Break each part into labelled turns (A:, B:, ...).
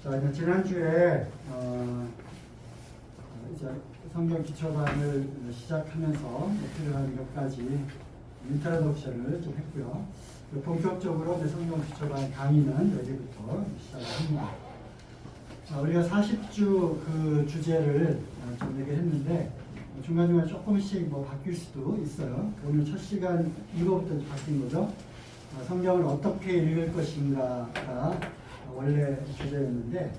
A: 자, 이제 지난주에 이제 성경 기초반을 시작하면서 필요한 몇 가지 인트로덕션을 좀 했고요. 본격적으로 이제 성경 기초반 강의는 여기부터 시작합니다. 우리가 40주 그 주제를 좀 얘기를 했는데 중간중간 조금씩 뭐 바뀔 수도 있어요. 오늘 첫 시간 이거부터 바뀐 거죠. 성경을 어떻게 읽을 것인가가 원래 주제였는데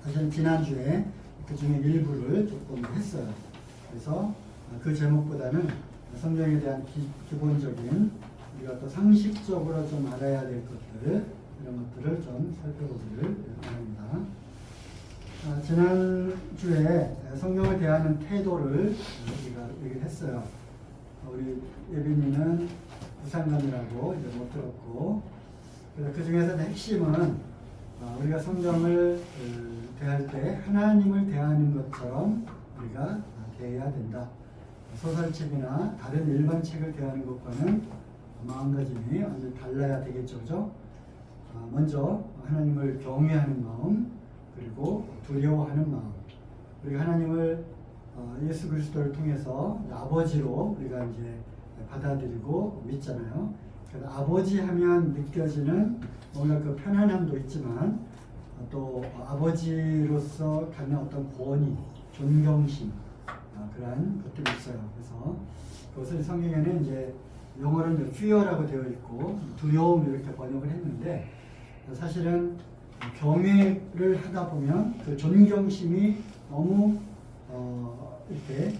A: 사실 지난주에 그 중에 일부를 조금 했어요. 그래서 그 제목보다는 성경에 대한 기본적인 우리가 또 상식적으로 좀 알아야 될 것들 이런 것들을 좀 살펴보기를 바랍니다. 지난주에 성경을 대하는 태도를 우리가 얘기를 했어요. 우리 예빈이는 부산감이라고 이제 못 들었고, 그래서 그 중에서 핵심은 우리가 성경을 대할 때 하나님을 대하는 것처럼 우리가 대해야 된다. 소설책이나 다른 일반 책을 대하는 것과는 마음가짐이 완전히 달라야 되겠죠. 그죠? 먼저 하나님을 경외하는 마음, 그리고 두려워하는 마음. 우리가 하나님을 예수 그리스도를 통해서 아버지로 우리가 이제 받아들이고 믿잖아요. 그래서 아버지 하면 느껴지는 뭔가 그 편안함도 있지만 또 아버지로서 갖는 어떤 권위, 존경심 그러한 것들이 있어요. 그래서 그것을 성경에는 이제 영어로는 fear라고 되어 있고 두려움 이렇게 번역을 했는데 사실은 경외를 하다 보면 그 존경심이 너무 이렇게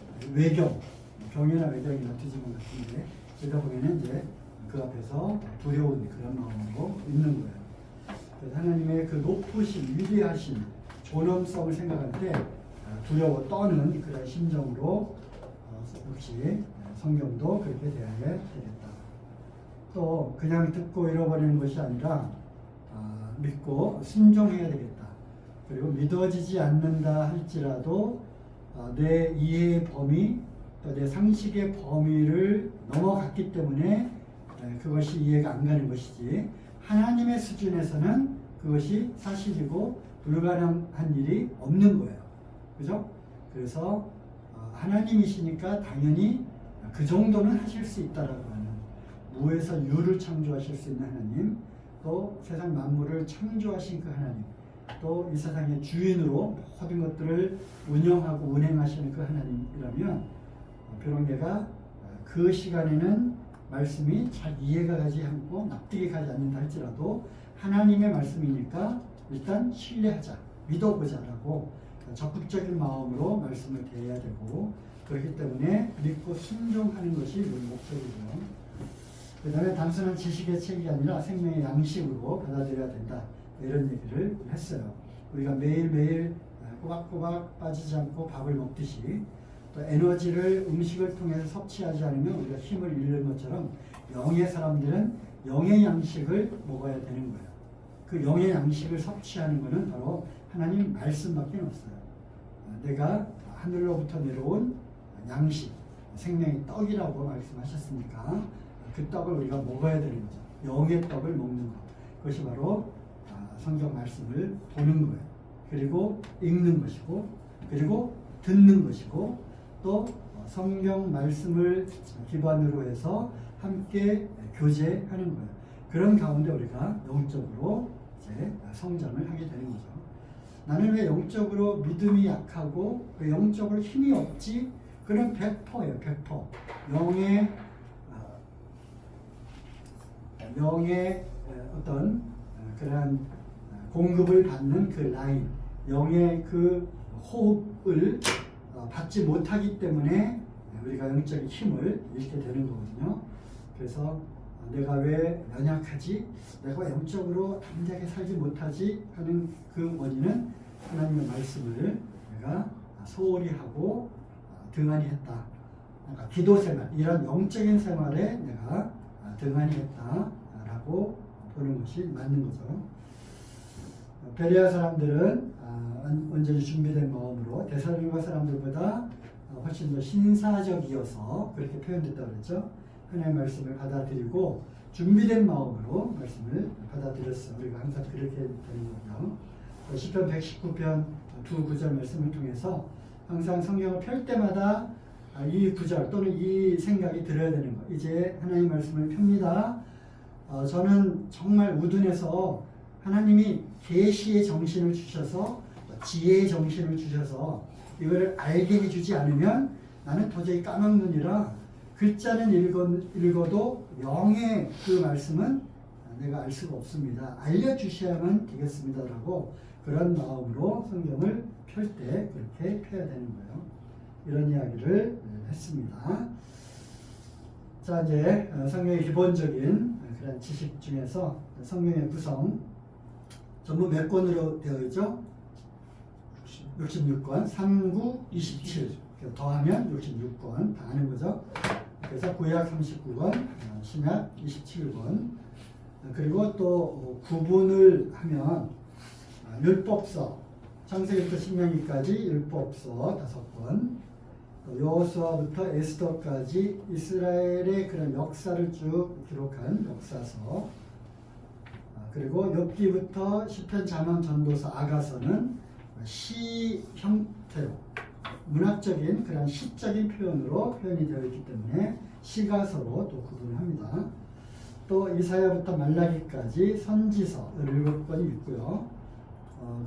A: 경외나 외경이나 뒤집은 같은데 그러다 보면은 이제 그 앞에서 두려운 그런 마음으로 있는 거예요. 그래서 하나님의 그 높으신 위대하신 존엄성을 생각할 때 두려워 떠는 그런 심정으로 역시 성경도 그렇게 대해야 되겠다. 또 그냥 듣고 잃어버리는 것이 아니라 믿고 순종해야 되겠다. 그리고 믿어지지 않는다 할지라도 내 이해의 범위, 또 내 상식의 범위를 넘어갔기 때문에 그것이 이해가 안 가는 것이지 하나님의 수준에서는 그것이 사실이고 불가능한 일이 없는 거예요. 그죠? 그래서 하나님이시니까 당연히 그 정도는 하실 수 있다라고 하는 무에서 유를 창조하실 수 있는 하나님, 또 세상 만물을 창조하신 그 하나님, 또 이 세상의 주인으로 모든 것들을 운영하고 운행하시는 그 하나님이라면 비록 내가 그 시간에는 말씀이 잘 이해가 가지 않고 납득이 가지 않는다 할지라도 하나님의 말씀이니까 일단 신뢰하자, 믿어보자라고 적극적인 마음으로 말씀을 대해야 되고, 그렇기 때문에 믿고 순종하는 것이 우리 목적이고요. 그 다음에 단순한 지식의 책이 아니라 생명의 양식으로 받아들여야 된다, 이런 얘기를 했어요. 우리가 매일매일 꼬박꼬박 빠지지 않고 밥을 먹듯이 또 에너지를 음식을 통해서 섭취하지 않으면 우리가 힘을 잃는 것처럼 영의 사람들은 영의 양식을 먹어야 되는 거예요. 그 영의 양식을 섭취하는 것은 바로 하나님 말씀밖에 없어요. 내가 하늘로부터 내려온 양식, 생명의 떡이라고 말씀하셨으니까 그 떡을 우리가 먹어야 되는 거죠. 영의 떡을 먹는 것. 그것이 바로 성경 말씀을 보는 거예요. 그리고 읽는 것이고, 그리고 듣는 것이고, 또 성경 말씀을 기반으로 해서 함께 교제하는 거예요. 그런 가운데 우리가 영적으로 이제 성장을 하게 되는 거죠. 나는 왜 영적으로 믿음이 약하고 왜 영적으로 힘이 없지? 그런 100%예요. 100%. 영의 어떤 그러한 공급을 받는 그 라인, 영의 그 호흡을 받지 못하기 때문에 우리가 영적인 힘을 잃게 되는 거거든요. 그래서 내가 왜 연약하지? 내가 영적으로 담대하게 살지 못하지? 하는 그 원인은 하나님의 말씀을 내가 소홀히 하고 등한히 했다. 그러니까 기도 생활, 이런 영적인 생활에 내가 등한히 했다라고 보는 것이 맞는 거죠. 베레아 사람들은 온전히 준비된 마음으로 데살로니가 사람들보다 훨씬 더 신사적이어서 그렇게 표현됐다고 그랬죠. 하나님의 말씀을 받아들이고 준비된 마음으로 말씀을 받아들였어요. 우리가 항상 그렇게 되는 거고요. 시편 119편 두 구절 말씀을 통해서 항상 성경을 펼 때마다 이 구절 또는 이 생각이 들어야 되는 거. 이제 하나님 말씀을 펴니다. 저는 정말 우둔해서 하나님이 계시의 정신을 주셔서 지혜의 정신을 주셔서 이거를 알게 해주지 않으면 나는 도저히 까먹느니라. 글자는 읽어도 영의 그 말씀은 내가 알 수가 없습니다. 알려주셔야만 되겠습니다라고 그런 마음으로 성경을 펼 때 그렇게 펴야 되는 거예요. 이런 이야기를 했습니다. 자, 이제 성경의 기본적인 그런 지식 중에서 성경의 구성 전부 몇 권으로 되어 있죠? 66권, 3, 9, 27 더하면 66권 다 아는 거죠. 그래서 구약 39권, 신약 27권, 그리고 또 구분을 하면 율법서, 창세기부터 신명기까지 율법서 5권, 여호수아부터 에스더까지 이스라엘의 그런 역사를 쭉 기록한 역사서, 그리고 욥기부터 시편, 잠언, 전도서, 아가서는 시 형태로 문학적인 그런 시적인 표현으로 표현이 되어 있기 때문에 시가서로 또 구분합니다. 또 이사야부터 말라기까지 선지서 17권이 있고요.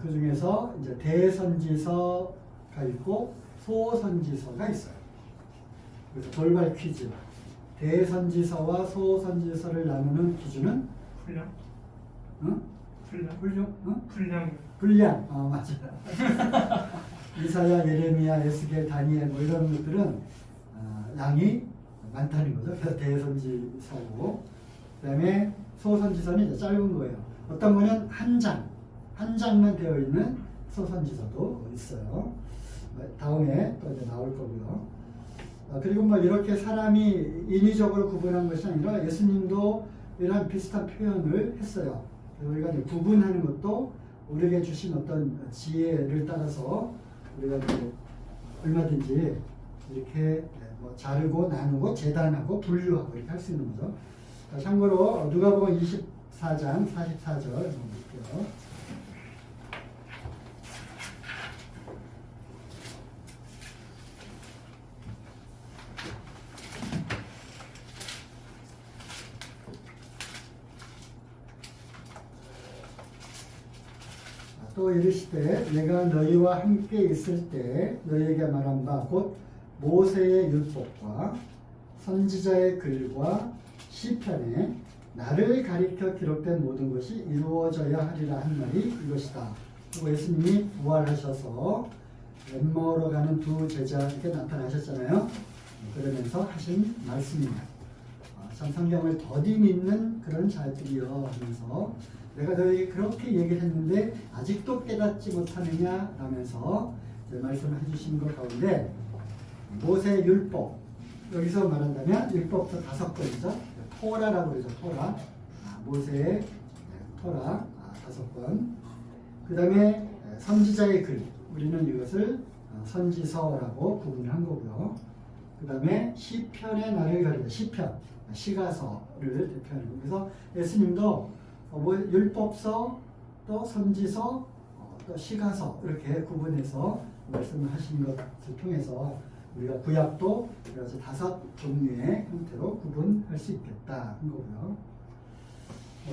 A: 그 중에서 이제 대선지서가 있고 소선지서가 있어요. 그래서 돌발 퀴즈. 대선지서와 소선지서를 나누는 기준은
B: 분량?
A: 응?
B: 분량?
A: 응?
B: 분량.
A: 분량. 맞아요. 이사야, 예레미야, 에스겔, 다니엘 뭐 이런 것들은 양이 많다는 거죠. 그래서 대선지서고, 그다음에 소선지서는 이제 짧은 거예요. 어떤 거는 한 장만 되어 있는 소선지서도 있어요. 다음에 또 이제 나올 거고요. 그리고 뭐 이렇게 사람이 인위적으로 구분한 것이 아니라 예수님도 이런 비슷한 표현을 했어요. 우리가 이제 구분하는 것도 우리에게 주신 어떤 지혜를 따라서 우리가 이제 얼마든지 이렇게 뭐 자르고 나누고 재단하고 분류하고 이렇게 할 수 있는 거죠. 참고로 누가복음 24장 44절 한번 볼게요. 또 이르시되 내가 너희와 함께 있을 때 너희에게 말한 바 곧 모세의 율법과 선지자의 글과 시편에 나를 가리켜 기록된 모든 것이 이루어져야 하리라 한 말이 이것이다. 그리고 예수님이 부활하셔서 엠마오로 가는 두 제자에게 나타나셨잖아요. 그러면서 하신 말씀입니다. 참 성경을 더디 믿는 그런 자들이여 하면서 내가 너에게 그렇게 얘기를 했는데 아직도 깨닫지 못하느냐 라면서 말씀을 해주신 것 가운데 모세 율법, 여기서 말한다면 율법도 5권이죠. 토라라고 그러죠. 토라. 모세의 토라 5권. 그 다음에 선지자의 글, 우리는 이것을 선지서라고 구분한 거고요. 그 다음에 시편의 나를 가리켜, 시편, 시가서를 대표하는 거예요. 그래서 예수님도 율법서, 또 선지서, 또 시가서 이렇게 구분해서 말씀을 하신 것을 통해서 우리가 구약도 여러 가지 5종류의 형태로 구분할 수 있겠다 한 거고요.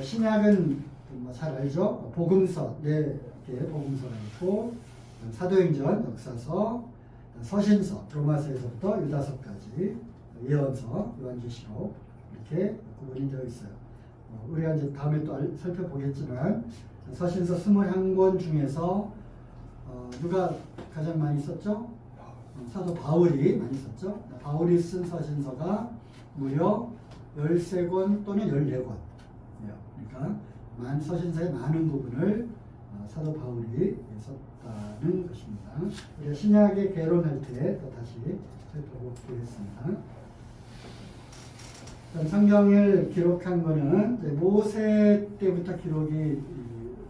A: 신약은 잘 알죠. 복음서 4개 복음서가 있고 사도행전, 역사서, 서신서, 로마서에서부터 유다서까지, 예언서, 요한계시록 이렇게 구분이 되어 있어요. 우리가 이제 다음에 또 살펴보겠지만 서신서 21권 중에서 누가 가장 많이 썼죠? 사도 바울이 많이 썼죠. 바울이 쓴 서신서가 무려 13권 또는 14권. 그러니까 서신서의 많은 부분을 사도 바울이 썼다는 것입니다. 우리가 신약의 개론할 때 또 다시 살펴보겠습니다. 성경을 기록한 거는 모세 때부터 기록이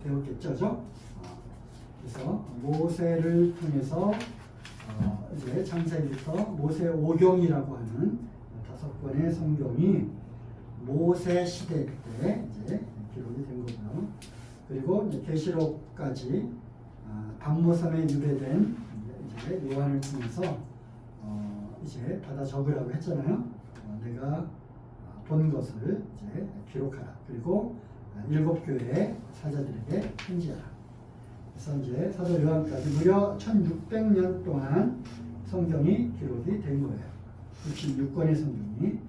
A: 되었겠죠. 그래서 모세를 통해서 이제 창세기부터 모세 오경이라고 하는 5권의 성경이 모세 시대 때 이제 기록이 된 거고요. 그리고 계시록까지 박모섬에 유배된 이제 요한을 통해서 이제 받아 적으라고 했잖아요. 내가 본 것을 이제 기록하라. 그리고 7 교회 사자들에게 편지하라. 그래서 이제 사도 요한까지 무려 1600년 동안 성경이 기록이 된 거예요. 66권의 성경이.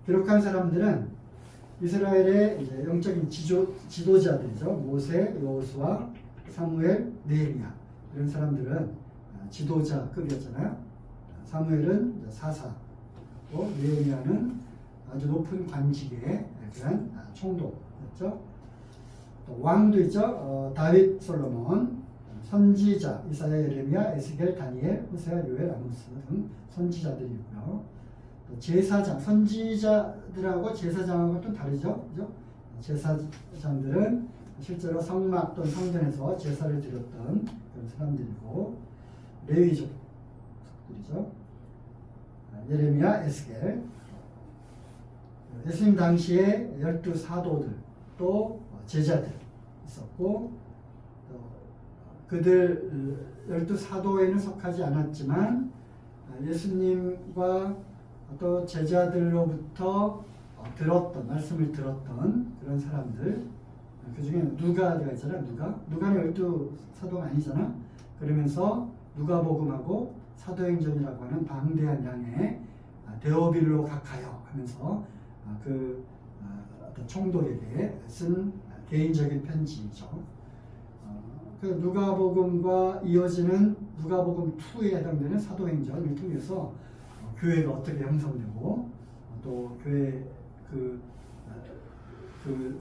A: 기록한 사람들은 이스라엘의 이제 영적인 지도자들이죠. 모세, 여호수아, 사무엘, 느헤미야. 이런 사람들은 지도자급이었잖아요. 사무엘은 사사고 느헤미야는 아주 높은 관직의 그런 총독이었죠. 또 왕도 있죠. 다윗, 솔로몬, 선지자 이사야, 예레미야, 에스겔, 다니엘, 호세아, 요엘, 아모스 등 선지자들이고요. 또 제사장, 선지자들하고 제사장하고 좀 다르죠. 그죠? 제사장들은 실제로 성막 또는 성전에서 제사를 드렸던 그런 사람들이고, 레위족들이죠. 예레미야, 에스겔. 예수님 당시에 12 사도들 또 제자들 있었고, 그들 12 사도에는 속하지 않았지만 예수님과 또 제자들로부터 말씀을 들었던 그런 사람들, 그 중에 누가가 있잖아. 누가는 12 사도가 아니잖아. 그러면서 누가복음하고 사도행전이라고 하는 방대한 양의 데오빌로 각하여 하면서 그 어떤 총독에게 쓴 개인적인 편지죠. 그 누가복음과 이어지는 누가복음 2에 해당되는 사도행전을 통해서 교회가 어떻게 형성되고 또 교회 그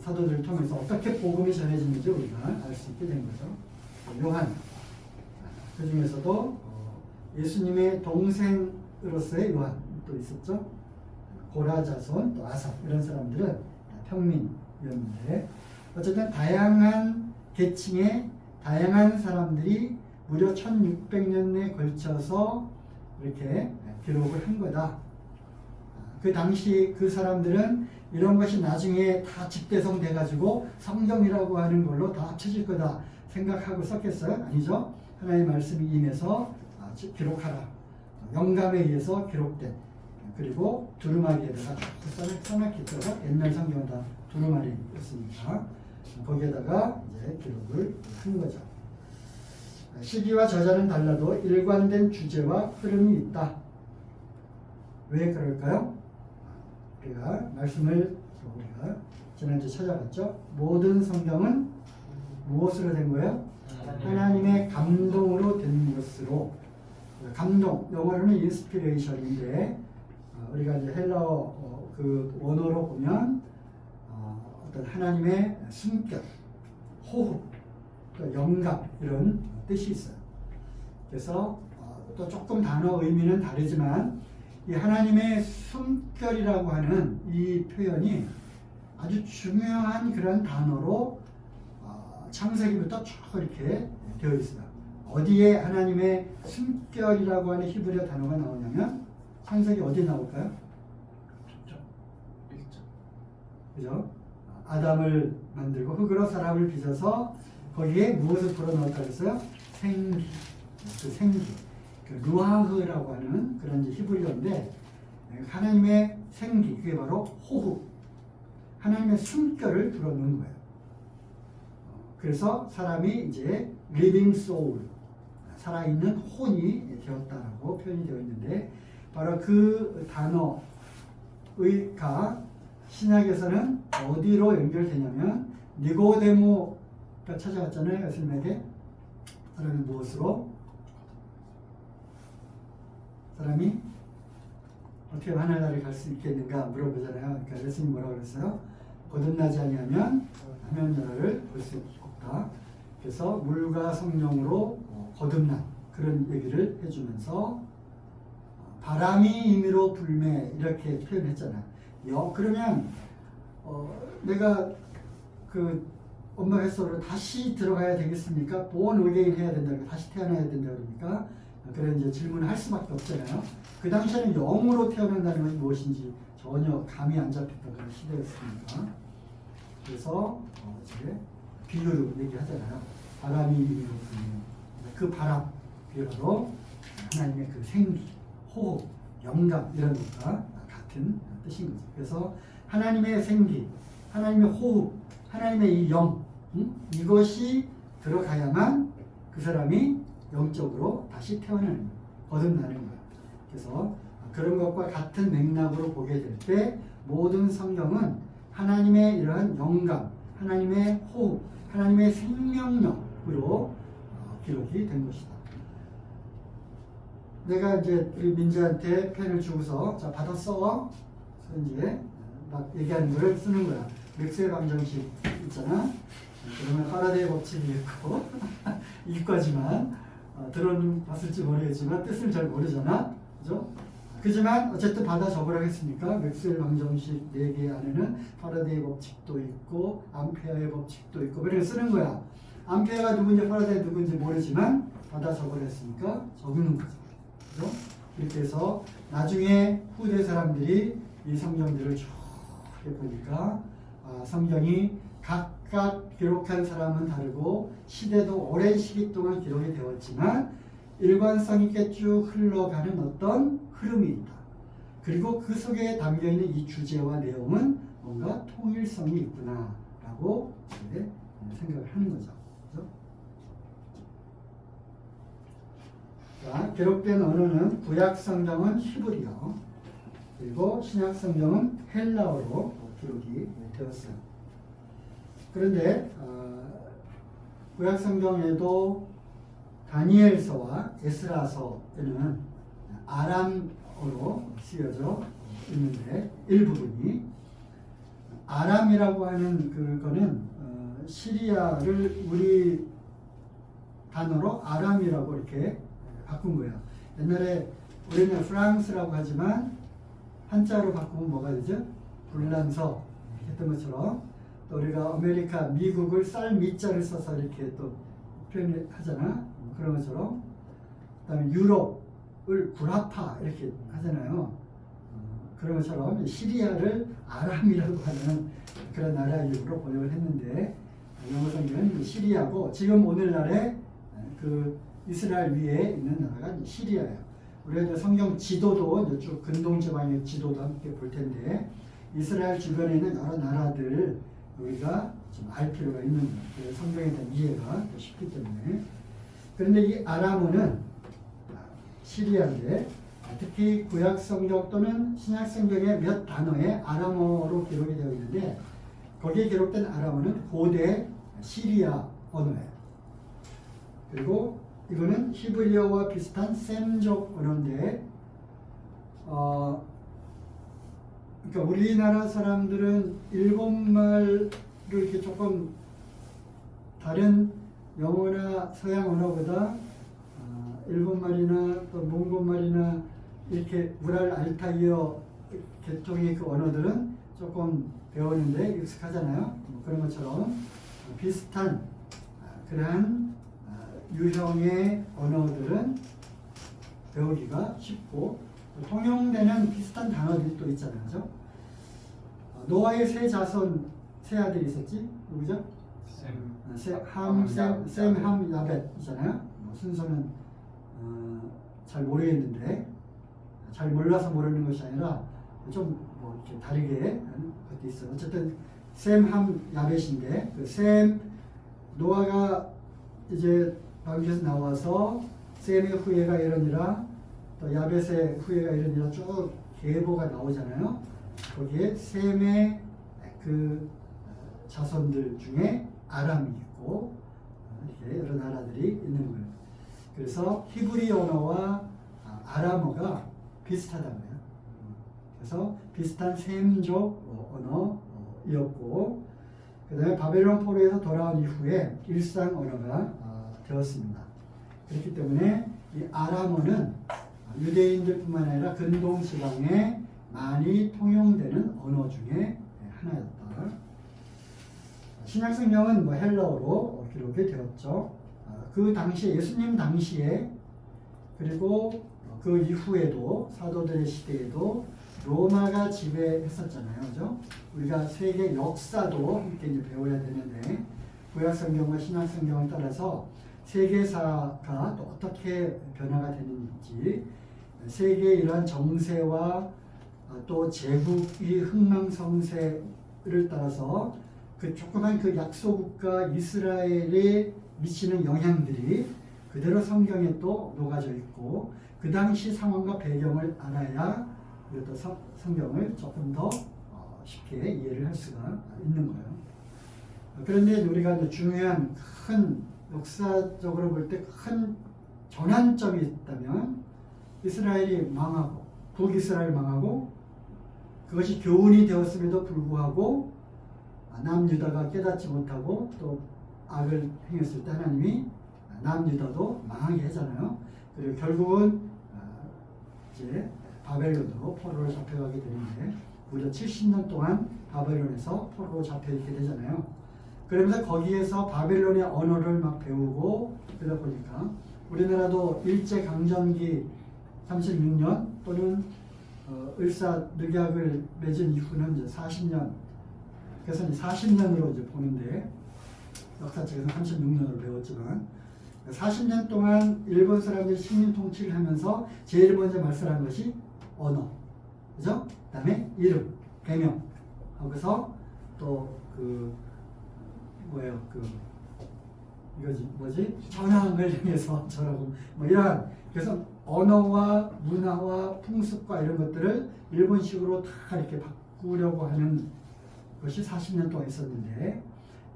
A: 사도들을 통해서 어떻게 복음이 전해지는지 우리가 알 수 있게 된 거죠. 요한, 그 중에서도 예수님의 동생으로서의 요한도 있었죠. 고라 자손, 또 아삽 이런 사람들은 평민이었는데, 어쨌든 다양한 계층의 다양한 사람들이 무려 1600년에 걸쳐서 이렇게 기록을 한 거다. 그 당시 그 사람들은 이런 것이 나중에 다 집대성 돼가지고 성경이라고 하는 걸로 다 합쳐질 거다 생각하고 썼겠어요? 아니죠. 하나님의 말씀이 임해서 기록하라. 영감에 의해서 기록된, 그리고 두루마리에다가 써놨겠죠. 옛날 성경은 다 두루마리였으니까 거기에다가 이제 기록을 한 거죠. 시기와 저자는 달라도 일관된 주제와 흐름이 있다. 왜 그럴까요? 우리가 말씀을 우리가 지난주에 찾아봤죠. 모든 성경은 무엇으로 된 거예요? 하나님의 감동으로 된 것으로. 감동, 영어로는 인스피레이션인데 우리가 이제 헬라어 그 원어로 보면 어떤 하나님의 숨결, 호흡, 또 영감 이런 뜻이 있어요. 그래서 또 조금 단어 의미는 다르지만 이 하나님의 숨결이라고 하는 이 표현이 아주 중요한 그런 단어로 창세기부터 쭉 이렇게 되어 있어요. 어디에 하나님의 숨결이라고 하는 히브리어 단어가 나오냐면 창세기 어디에 나올까요? 1절. 그죠? 아담을 만들고 흙으로 사람을 빚어서 거기에 무엇을 불어넣었다고 했어요? 생기. 그 생기. 그 루아흐라고 하는 그런 히브리어인데 하나님의 생기, 그게 바로 호흡. 하나님의 숨결을 불어넣는 거예요. 그래서 사람이 이제 living soul, 살아있는 혼이 되었다라고 표현이 되어 있는데, 바로 그 단어의가 신약에서는 어디로 연결되냐면 니고데모가 찾아왔잖아요. 예수님에게. 사람이 무엇으로? 사람이 어떻게 하늘나라를 갈 수 있겠는가 물어보잖아요. 그러니까 예수님 뭐라고 그랬어요? 거듭나지 아니하면 하늘나라를 볼 수 없다. 그래서 물과 성령으로 거듭난 그런 얘기를 해주면서 바람이 임의로 불매 이렇게 표현했잖아요. 그러면 내가 그 엄마 뱃속으로 다시 들어가야 되겠습니까? born again 해야 된다. 다시 태어나야 된다 그러니까 그런 이제 질문을 할 수밖에 없잖아요. 그 당시에는 영으로 태어난다는 것이 무엇인지 전혀 감이 안 잡혔던 그런 시대였으니까. 그래서 이제 비유로 얘기하잖아요. 바람이 임의로 불매 그 바람, 그게 바로 하나님의 그 생기, 호흡, 영감 이런 것과 같은 뜻인 거죠. 그래서 하나님의 생기, 하나님의 호흡, 하나님의 이 영, 이것이 들어가야만 그 사람이 영적으로 다시 태어나는, 거듭나는 거예요. 그래서 그런 것과 같은 맥락으로 보게 될 때 모든 성경은 하나님의 이러한 영감, 하나님의 호흡, 하나님의 생명력으로 기록이 된 것이다. 내가 이제 우리 민지한테 펜을 주고서 자 받아 써. 그래서 이제 막 얘기하는 거를 쓰는 거야. 맥스웰 방정식 있잖아. 그러면 파라데이 법칙이 있고 이과지만 들어봤을지 모르겠지만 뜻을 잘 모르잖아. 그죠? 그지만 어쨌든 받아 적으라고 했으니까 맥스웰 방정식 4개 안에는 파라데이 법칙도 있고 암페어의 법칙도 있고 그렇게 쓰는 거야. 암페어가 누군지 파라데이 누군지 모르지만 받아 적으라 했으니까 적는 거죠. 그죠? 이렇게 해서 나중에 후대 사람들이 이 성경들을 쭉 보니까 성경이 각각 기록한 사람은 다르고 시대도 오랜 시기 동안 기록이 되었지만 일관성 있게 쭉 흘러가는 어떤 흐름이 있다. 그리고 그 속에 담겨있는 이 주제와 내용은 뭔가 통일성이 있구나 라고 생각을 하는 거죠. 그렇죠? 자, 기록된 언어는 구약 성경은 히브리어, 그리고 신약 성경은 헬라어로 기록이 되었어요. 그런데 구약 성경에도 다니엘서와 에스라서에는 아람어로 쓰여져 있는데 일부분이 아람이라고 하는 그거는 시리아를 우리 단어로 아람이라고 이렇게 바꾼 거예요. 옛날에 우리는 프랑스라고 하지만 한자로 바꾸면 뭐가 되죠? 불란서 했던 것처럼 또 우리가 아메리카, 미국을 쌀 미자를 써서 이렇게 또 표현하잖아. 그런 것처럼 그다음에 유럽을 구라파 이렇게 하잖아요. 그런 것처럼 시리아를 아람이라고 하는 그런 나라 이름으로 번역을 했는데 영어 성경은 시리아고 지금 오늘날의 그 이스라엘 위에 있는 나라가 시리아예요. 우리가 이제 성경 지도도 쭉 근동 지방의 지도도 함께 볼 텐데 이스라엘 주변에 있는 여러 나라들 우리가 좀 알 필요가 있는 거예요. 성경에 대한 이해가 더 쉽기 때문에. 그런데 이 아람어는 시리아인데 특히 구약 성경 또는 신약 성경의 몇 단어에 아람어로 기록이 되어 있는데 거기에 기록된 아람어는 고대 시리아 언어예요. 그리고 이거는 히브리어와 비슷한 셈족 언어인데 그러니까 우리나라 사람들은 일본말을 이렇게 조금 다른 영어나 서양 언어보다 일본말이나 또 몽골말이나 이렇게 우랄 알타이어 계통의 그 언어들은 조금 배우는데 익숙하잖아요. 그런 것처럼 비슷한 그러한 유형의 언어들은 배우기가 쉽고 통용되는 비슷한 단어들이 또 있잖아요. 그죠? 노아의 세 자손, 세 아들이 있었지? 누구죠? 셈, 함, 야벳 있잖아요. 순서는 잘 모르겠는데 잘 몰라서 모르는 것이 아니라 좀 뭐 이렇게 다르게 하는 것도 있어요. 어쨌든 셈, 함, 야벳인데 그 셈, 노아가 이제 방주에서 나와서 셈의 후예가 이러니라 또 야벳의 후예가 이러니라 쭉 계보가 나오잖아요. 거기에 셈의 그 자손들 중에 아람이 있고 이렇게 여러 나라들이 있는 거예요. 그래서 히브리 언어와 아람어가 비슷하다고요. 그래서 비슷한 셈족 언어이었고 그 다음에 바벨론 포로에서 돌아온 이후에 일상 언어가 되었습니다. 그렇기 때문에 이 아람어는 유대인들뿐만 아니라 근동 지방에 많이 통용되는 언어 중에 하나였다. 신약 성경은 뭐 헬라어로 기록이 되었죠. 그 당시에 예수님 당시에 그리고 그 이후에도 사도들의 시대에도 로마가 지배했었잖아요. 그죠? 우리가 세계 역사도 함께 이제 배워야 되는데 구약 성경과 신약 성경을 따라서 세계사가 또 어떻게 변화가 되는지, 세계의 이러한 정세와 또 제국이 흥망성쇠를 따라서 그 조그만 그 약소국가 이스라엘에 미치는 영향들이 그대로 성경에 또 녹아져 있고, 그 당시 상황과 배경을 알아야 또 성경을 조금 더 쉽게 이해를 할 수가 있는 거예요. 그런데 우리가 이제 중요한 큰 역사적으로 볼 때 큰 전환점이 있다면, 이스라엘이 망하고 북이스라엘 망하고 그것이 교훈이 되었음에도 불구하고 남유다가 깨닫지 못하고 또 악을 행했을 때 하나님이 남유다도 망하게 하잖아요. 그리고 결국은 이제 바벨론으로 포로로 잡혀가게 되는데, 무려 70년 동안 바벨론에서 포로로 잡혀있게 되잖아요. 그러면서 거기에서 바벨론의 언어를 막 배우고 그러다 보니까 우리나라도 일제강점기 36년 또는 을사늑약을 맺은 이후는 이제 40년, 그래서 이제 40년으로 이제 보는데, 역사책에서 36년으로 배웠지만 40년 동안 일본 사람들이 식민 통치를 하면서 제일 먼저 말살한 것이 언어, 그죠? 그 다음에 이름, 배명, 거기서 또 이거지 뭐지? 전황을 향해서 저라고 뭐 이러한, 그래서 언어와 문화와 풍습과 이런 것들을 일본식으로 다 이렇게 바꾸려고 하는 것이 40년 동안 있었는데,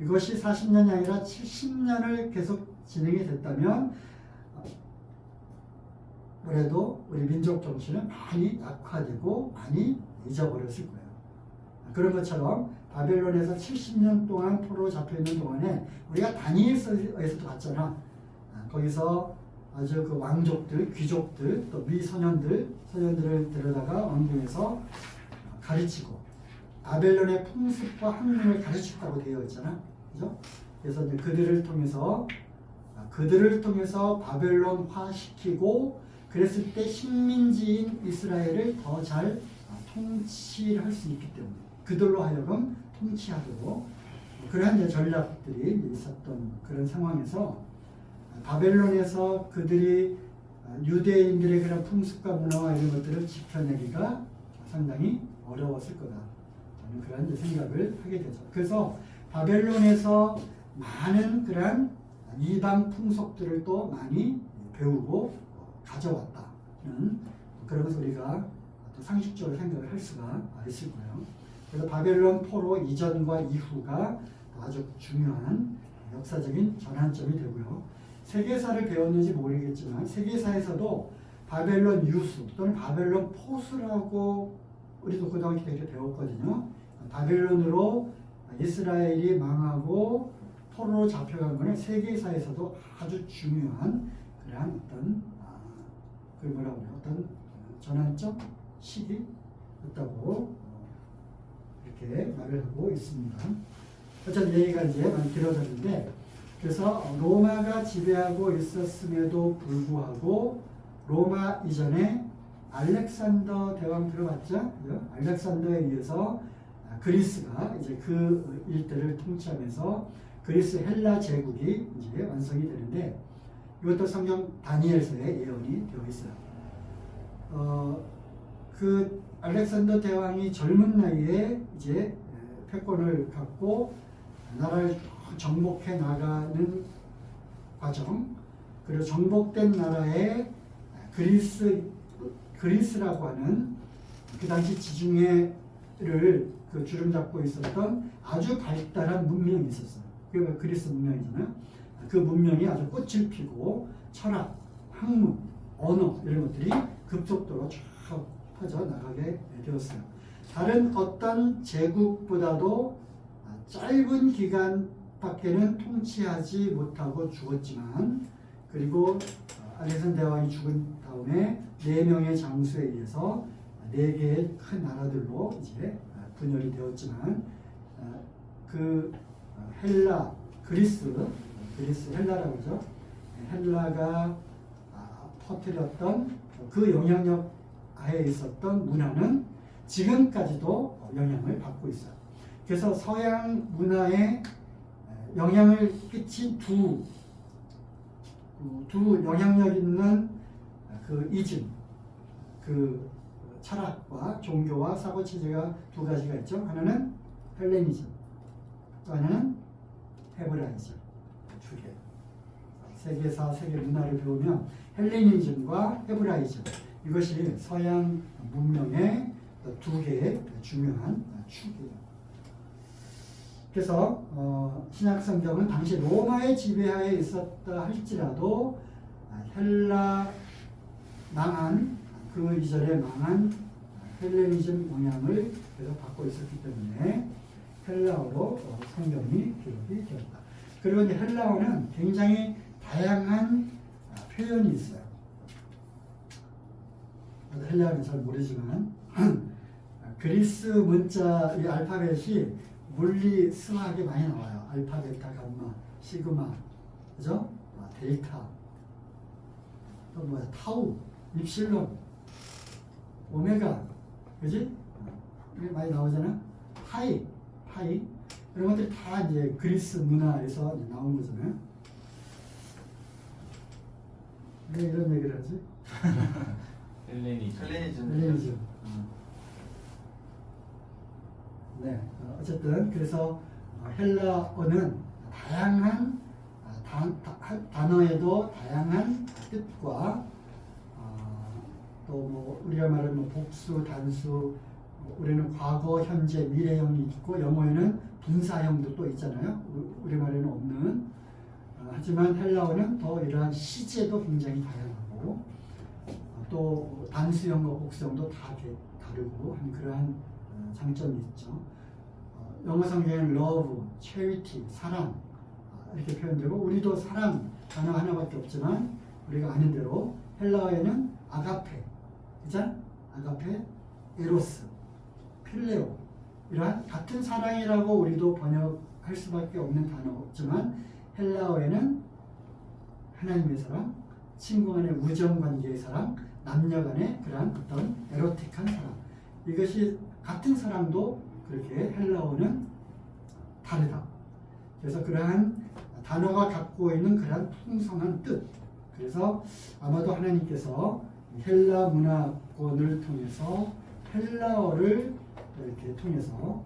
A: 이것이 40년이 아니라 70년을 계속 진행이 됐다면 그래도 우리 민족 정신은 많이 약화되고 많이 잊어버렸을 거예요. 그런 것처럼 바벨론에서 70년 동안 포로로 잡혀있는 동안에 우리가 다니엘서에서도 봤잖아. 거기서 아주 그 왕족들, 귀족들, 또 소년들을 데려다가 왕궁에서 가르치고 바벨론의 풍습과 학문을 가르쳤다고 되어 있잖아. 그죠? 그래서 이제 그들을 통해서 바벨론화 시키고, 그랬을 때 식민지인 이스라엘을 더 잘 통치를 할 수 있기 때문에 그들로 하여금 통치하도록 그러한 전략들이 있었던 그런 상황에서, 바벨론에서 그들이 유대인들의 그런 풍습과 문화와 이런 것들을 지켜내기가 상당히 어려웠을 거다. 저는 그런 생각을 하게 되죠. 그래서 바벨론에서 많은 그런 이방 풍속들을 또 많이 배우고 가져왔다는 그런 것을 우리가 또 상식적으로 생각을 할 수가 있을 거예요. 그래서 바벨론 포로 이전과 이후가 아주 중요한 역사적인 전환점이 되고요. 세계사를 배웠는지 모르겠지만 세계사에서도 바벨론 유수 또는 바벨론 포수라고 우리도 고등학교 때 배웠거든요. 바벨론으로 이스라엘이 망하고 포로로 잡혀간 것은 세계사에서도 아주 중요한 그러한 어떤 전환점 시기였다고 이렇게 말을 하고 있습니다. 어쨌든 얘기가 이제 많이 길어졌는데, 그래서 로마가 지배하고 있었음에도 불구하고 로마 이전에 알렉산더 대왕 들어봤죠? 알렉산더에 의해서 그리스가 이제 그 일대를 통치하면서 그리스 헬라 제국이 이제 완성이 되는데, 이것도 성경 다니엘서에 예언이 되어 있어요. 그 알렉산더 대왕이 젊은 나이에 이제 패권을 갖고 나라를 정복해 나가는 과정, 그리고 정복된 나라에 그리스라고 하는 그 당시 지중해를 주름 잡고 있었던 아주 발달한 문명이 있었어요. 그게 그리스 문명이잖아요. 그 문명이 아주 꽃을 피고 철학, 학문, 언어 이런 것들이 급속도로 쫙 퍼져 나가게 되었어요. 다른 어떤 제국보다도 짧은 기간밖에는 통치하지 못하고 죽었지만, 그리고 알렉산더 대왕이 죽은 다음에 4명의 장수에 의해서 4개의 큰 나라들로 이제 분열이 되었지만, 그 그리스 헬라라고 하죠. 헬라가 퍼뜨렸던 그 영향력 하에 있었던 문화는 지금까지도 영향을 받고 있어요. 그래서 서양 문화에 영향을 끼친 두 두 영향력 있는 그 이즘, 그 철학과 종교와 사고 체제가 두 가지가 있죠. 하나는 헬레니즘, 또 하나는 헤브라이즘. 두 개. 세계사, 세계 문화를 배우면 헬레니즘과 헤브라이즘, 이것이 서양 문명의 두 개의 중요한 축이에요. 그래서 신약 성경은 당시 로마의 지배하에 있었다 할지라도 헬라 망한 그 이전에 망한 헬레니즘 영향을 계속 받고 있었기 때문에 헬라어로 성경이 기록이 되었다. 그리고 이제 헬라어는 굉장히 다양한 표현이 있어요. 헬라어는 잘 모르지만 그리스 문자 이 알파벳이 물리 수학에 많이 나와요. 알파, 베타, 감마, 시그마, 그죠? 데이터, 또 뭐야, 타우, 입실론, 오메가, 그지? 이게 많이 나오잖아. 파이, 이런 것들이 다 이제 그리스 문화에서 나온 거잖아요. 왜 이런 얘기를 하지? 헬레니즘. 네, 어쨌든 그래서 헬라어는 다양한 단어에도 다양한 뜻과 또 뭐 우리가 말하는 뭐 복수, 단수, 우리는 과거, 현재, 미래형이 있고 영어에는 분사형도 또 있잖아요. 우리 말에는 없는. 하지만 헬라어는 더 이러한 시제도 굉장히 다양하고 또 단수형과 복수형도 다 다르고 하는 그러한 장점이 있죠. 영어 성경에는 love, charity, 사랑 이렇게 표현되고 우리도 사랑 단어 하나밖에 없지만 우리가 아는 대로 헬라어에는 아가페, 그죠? 아가페, 에로스, 필레오 이러한 같은 사랑이라고 우리도 번역할 수밖에 없는 단어지만 헬라어에는 하나님의 사랑, 친구 간의 우정 관계의 사랑, 남녀 간의 그러한 어떤 에로틱한 사랑 이것이 같은 사랑도 그렇게 헬라어는 다르다. 그래서 그러한 단어가 갖고 있는 그러한 풍성한 뜻. 그래서 아마도 하나님께서 헬라 문화권을 통해서 헬라어를 이렇게 통해서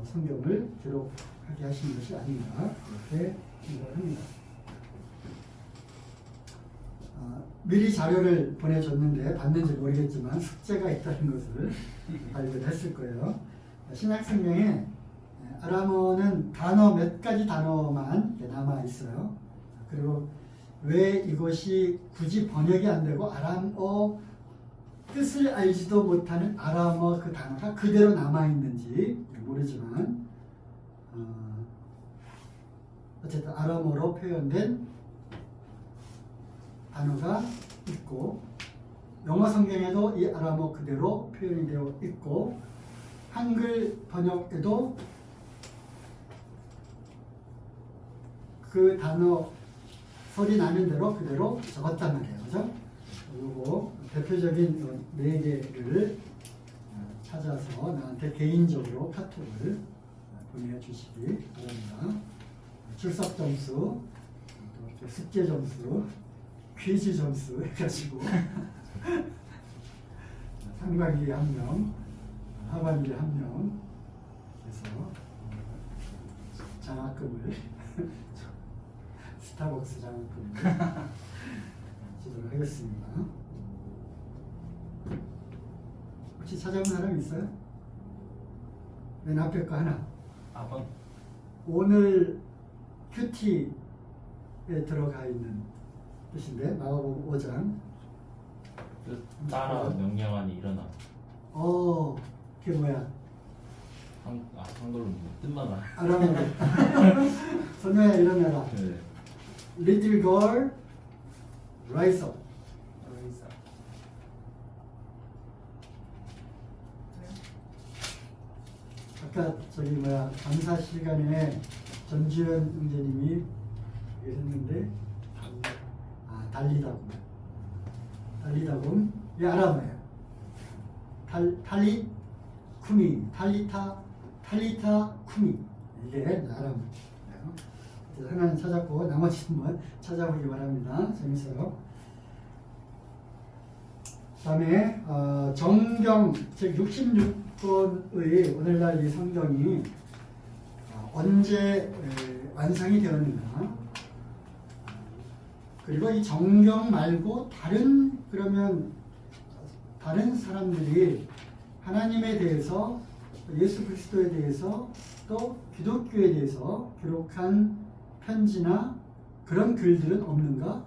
A: 성경을 기록하게 하신 것이 아닌가 그렇게 생각을 합니다. 미리 자료를 보내줬는데 봤는지 모르겠지만 숙제가 있다는 것을 발견을 했을 거예요. 신약 성경에 아람어는 단어 몇 가지 단어만 남아 있어요. 그리고 왜 이것이 굳이 번역이 안 되고 아람어 뜻을 알지도 못하는 아람어 그 단어가 그대로 남아 있는지 모르지만 어쨌든 아람어로 표현된 단어가 있고 영어 성경에도 이 아람어 그대로 표현이 되어 있고 한글 번역에도 그 단어 소리 나는 대로 그대로 적었단 말이에요. 그죠? 그리고 대표적인 4개를 찾아서 나한테 개인적으로 카톡을 보내주시기 바랍니다. 출석 점수, 또 숙제 점수, 퀴즈 점수 해가지고 상반기 1명, 하반기 1명 해서 장학금을 스타벅스 장학금을 주도록 하겠습니다. 혹시 찾아온 사람 있어요? 맨 앞에 거 하나. 오늘 큐티에 들어가 있는 뜻인데 마가복음 5장
B: 따라 명령하니 일어나.
A: 그게 뭐야?
B: 한글로 뜻만 알아.
A: 아람어로. 소녀야 일어나라.
B: 네.
A: Little girl, rise up. 아까 저기 뭐야 감사 시간에 전지현 형제님이 얘기했는데 달리다군. 달리다군 이 아람어예요. 탈리 쿠미, 탈리타 쿠미 이게 아람어예요. 하나는 찾았고 나머지 한번 찾아보기 바랍니다. 재밌어요. 다음에 정경 즉 66권의 오늘날 이 성경이 언제 완성이 되었는가, 그리고 이 정경 말고 그러면 다른 사람들이 하나님에 대해서, 예수 그리스도에 대해서, 또 기독교에 대해서 기록한 편지나 그런 글들은 없는가?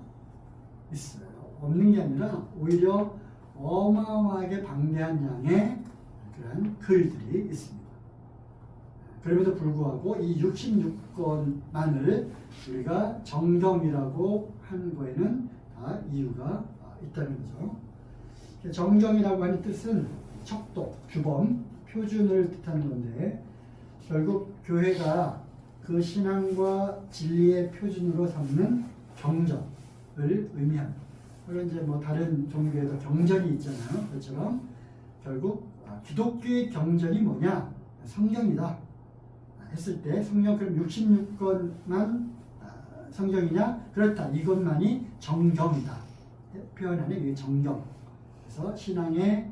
A: 있어요. 없는 게 아니라 오히려 어마어마하게 방대한 양의 그런 글들이 있습니다. 그럼에도 불구하고 이 66권만을 우리가 정경이라고 한 거에는 다 이유가 있다는 거죠. 정경이라고 하는 뜻은 척도, 규범, 표준을 뜻하는 건데, 결국 교회가 그 신앙과 진리의 표준으로 삼는 경전을 의미합니다. 물론 이제 뭐 다른 종교에도 경전이 있잖아요. 그것처럼 결국 기독교의 경전이 뭐냐? 성경이다 했을 때, 성경 그럼 66권만 성경이냐? 그렇다. 이것만이 정경이다 표현하는 이 정경. 그래서 신앙의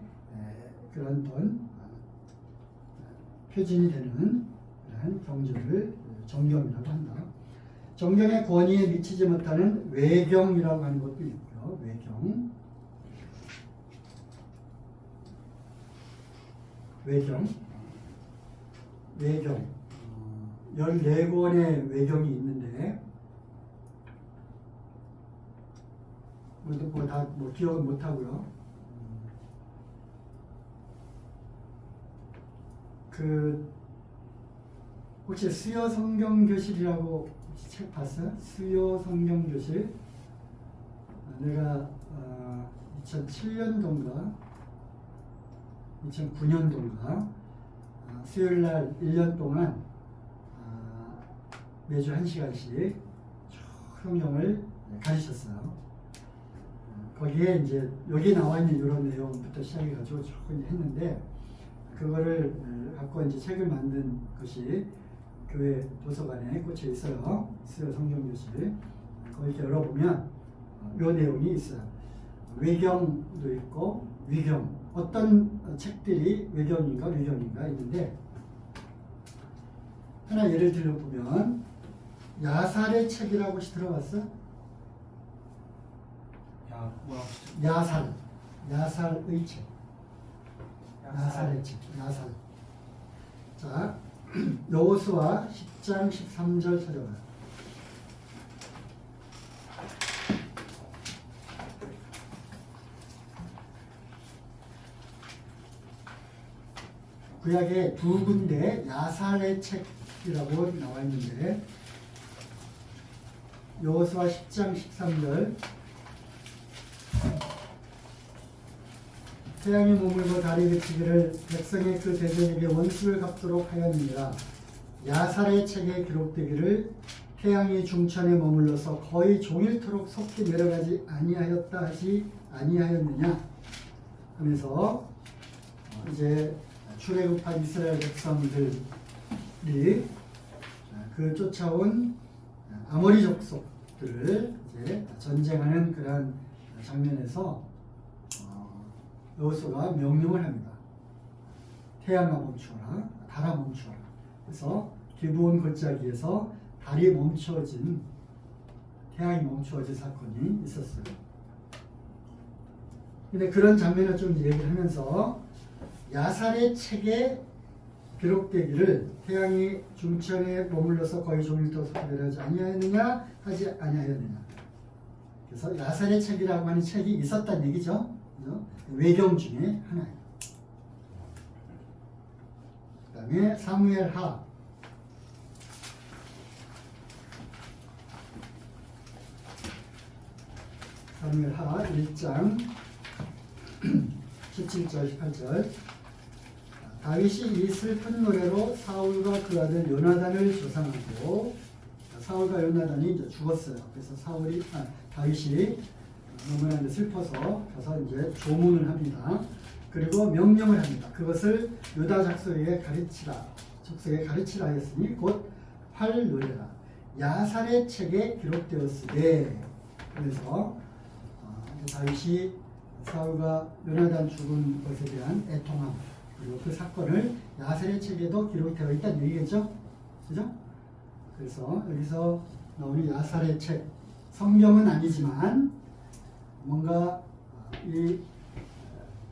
A: 그런 표준이 되는 그런 경전을 정경이라고 한다. 정경의 권위에 미치지 못하는 외경이라고 하는 것도 있고요. 외경 14권의 외경이 있는데, 뭐 다 기억은 못하고요. 혹시 수요 성경교실이라고 책 봤어요? 수요 성경교실. 내가 2007년도인가 2009년도인가 수요일날 1년 동안 매주 1시간씩 성경을 가르쳤어요. 거기에 이제 여기 나와 있는 이런 내용부터 시작해가지고 조금 했는데, 그거를 갖고 이제 책을 만든 것이 교회 도서관에 꽂혀 있어요. 수요 성경교실. 거기 이렇게 열어보면 이 내용이 있어요. 외경도 있고 위경. 어떤 책들이 외경인가 위경인가 있는데, 하나 예를 들어보면 야살의 책이라고 혹시 들어봤어? 야살의 책. 야살의 책. 야살. 자, 여호수아 10장 13절 찾아봐요. 구약에 두 군데 야살의 책이라고 나와 있는데, 여호수아 10장 13절. 태양이 머물고 달이 그치기를 백성의 그 대적에게 원수를 갚도록 하였느니라. 야살의 책에 기록되기를 태양이 중천에 머물러서 거의 종일토록 속히 내려가지 아니하였다 하지 아니하였느냐 하면서 이제 출애굽한 이스라엘 백성들이 그 쫓아온 아모리 족속들을 이제 전쟁하는 그런 장면에서 여호수아가 명령을 합니다. 태양아 멈추어라, 달아 멈추어라. 그래서 기브온 골짜기에서 달이 멈추어진, 태양이 멈추어진 사건이 있었어요. 근데 그런 장면을 좀 얘기를 하면서 야살의 책에 기록되기를 태양이 중천에 머물러서 거의 종일토록 내려가지 아니하였느냐 하지 아니하였느냐. 그래서 야살의 책이라고 하는 책이 있었다는 얘기죠. 외경 중에 하나예요. 그 다음에 사무엘하 1장 17절 18절. 다윗이 이 슬픈 노래로 사울과 그 아들 요나단을 조상하고, 사울과 요나단이 이제 죽었어요. 그래서 다윗이 너무나 슬퍼서 가서 이제 조문을 합니다. 그리고 명령을 합니다. 그것을 유다 족속에게 가르치라 하였으니 곧 활 노래라. 야살의 책에 기록되었으되. 그래서 다윗이 사울과 요나단 죽은 것에 대한 애통함 그리고 그 사건을 야살의 책에도 기록되어 있다는 얘기겠죠? 그죠? 그래서 여기서 나오는 야살의 책, 성경은 아니지만 뭔가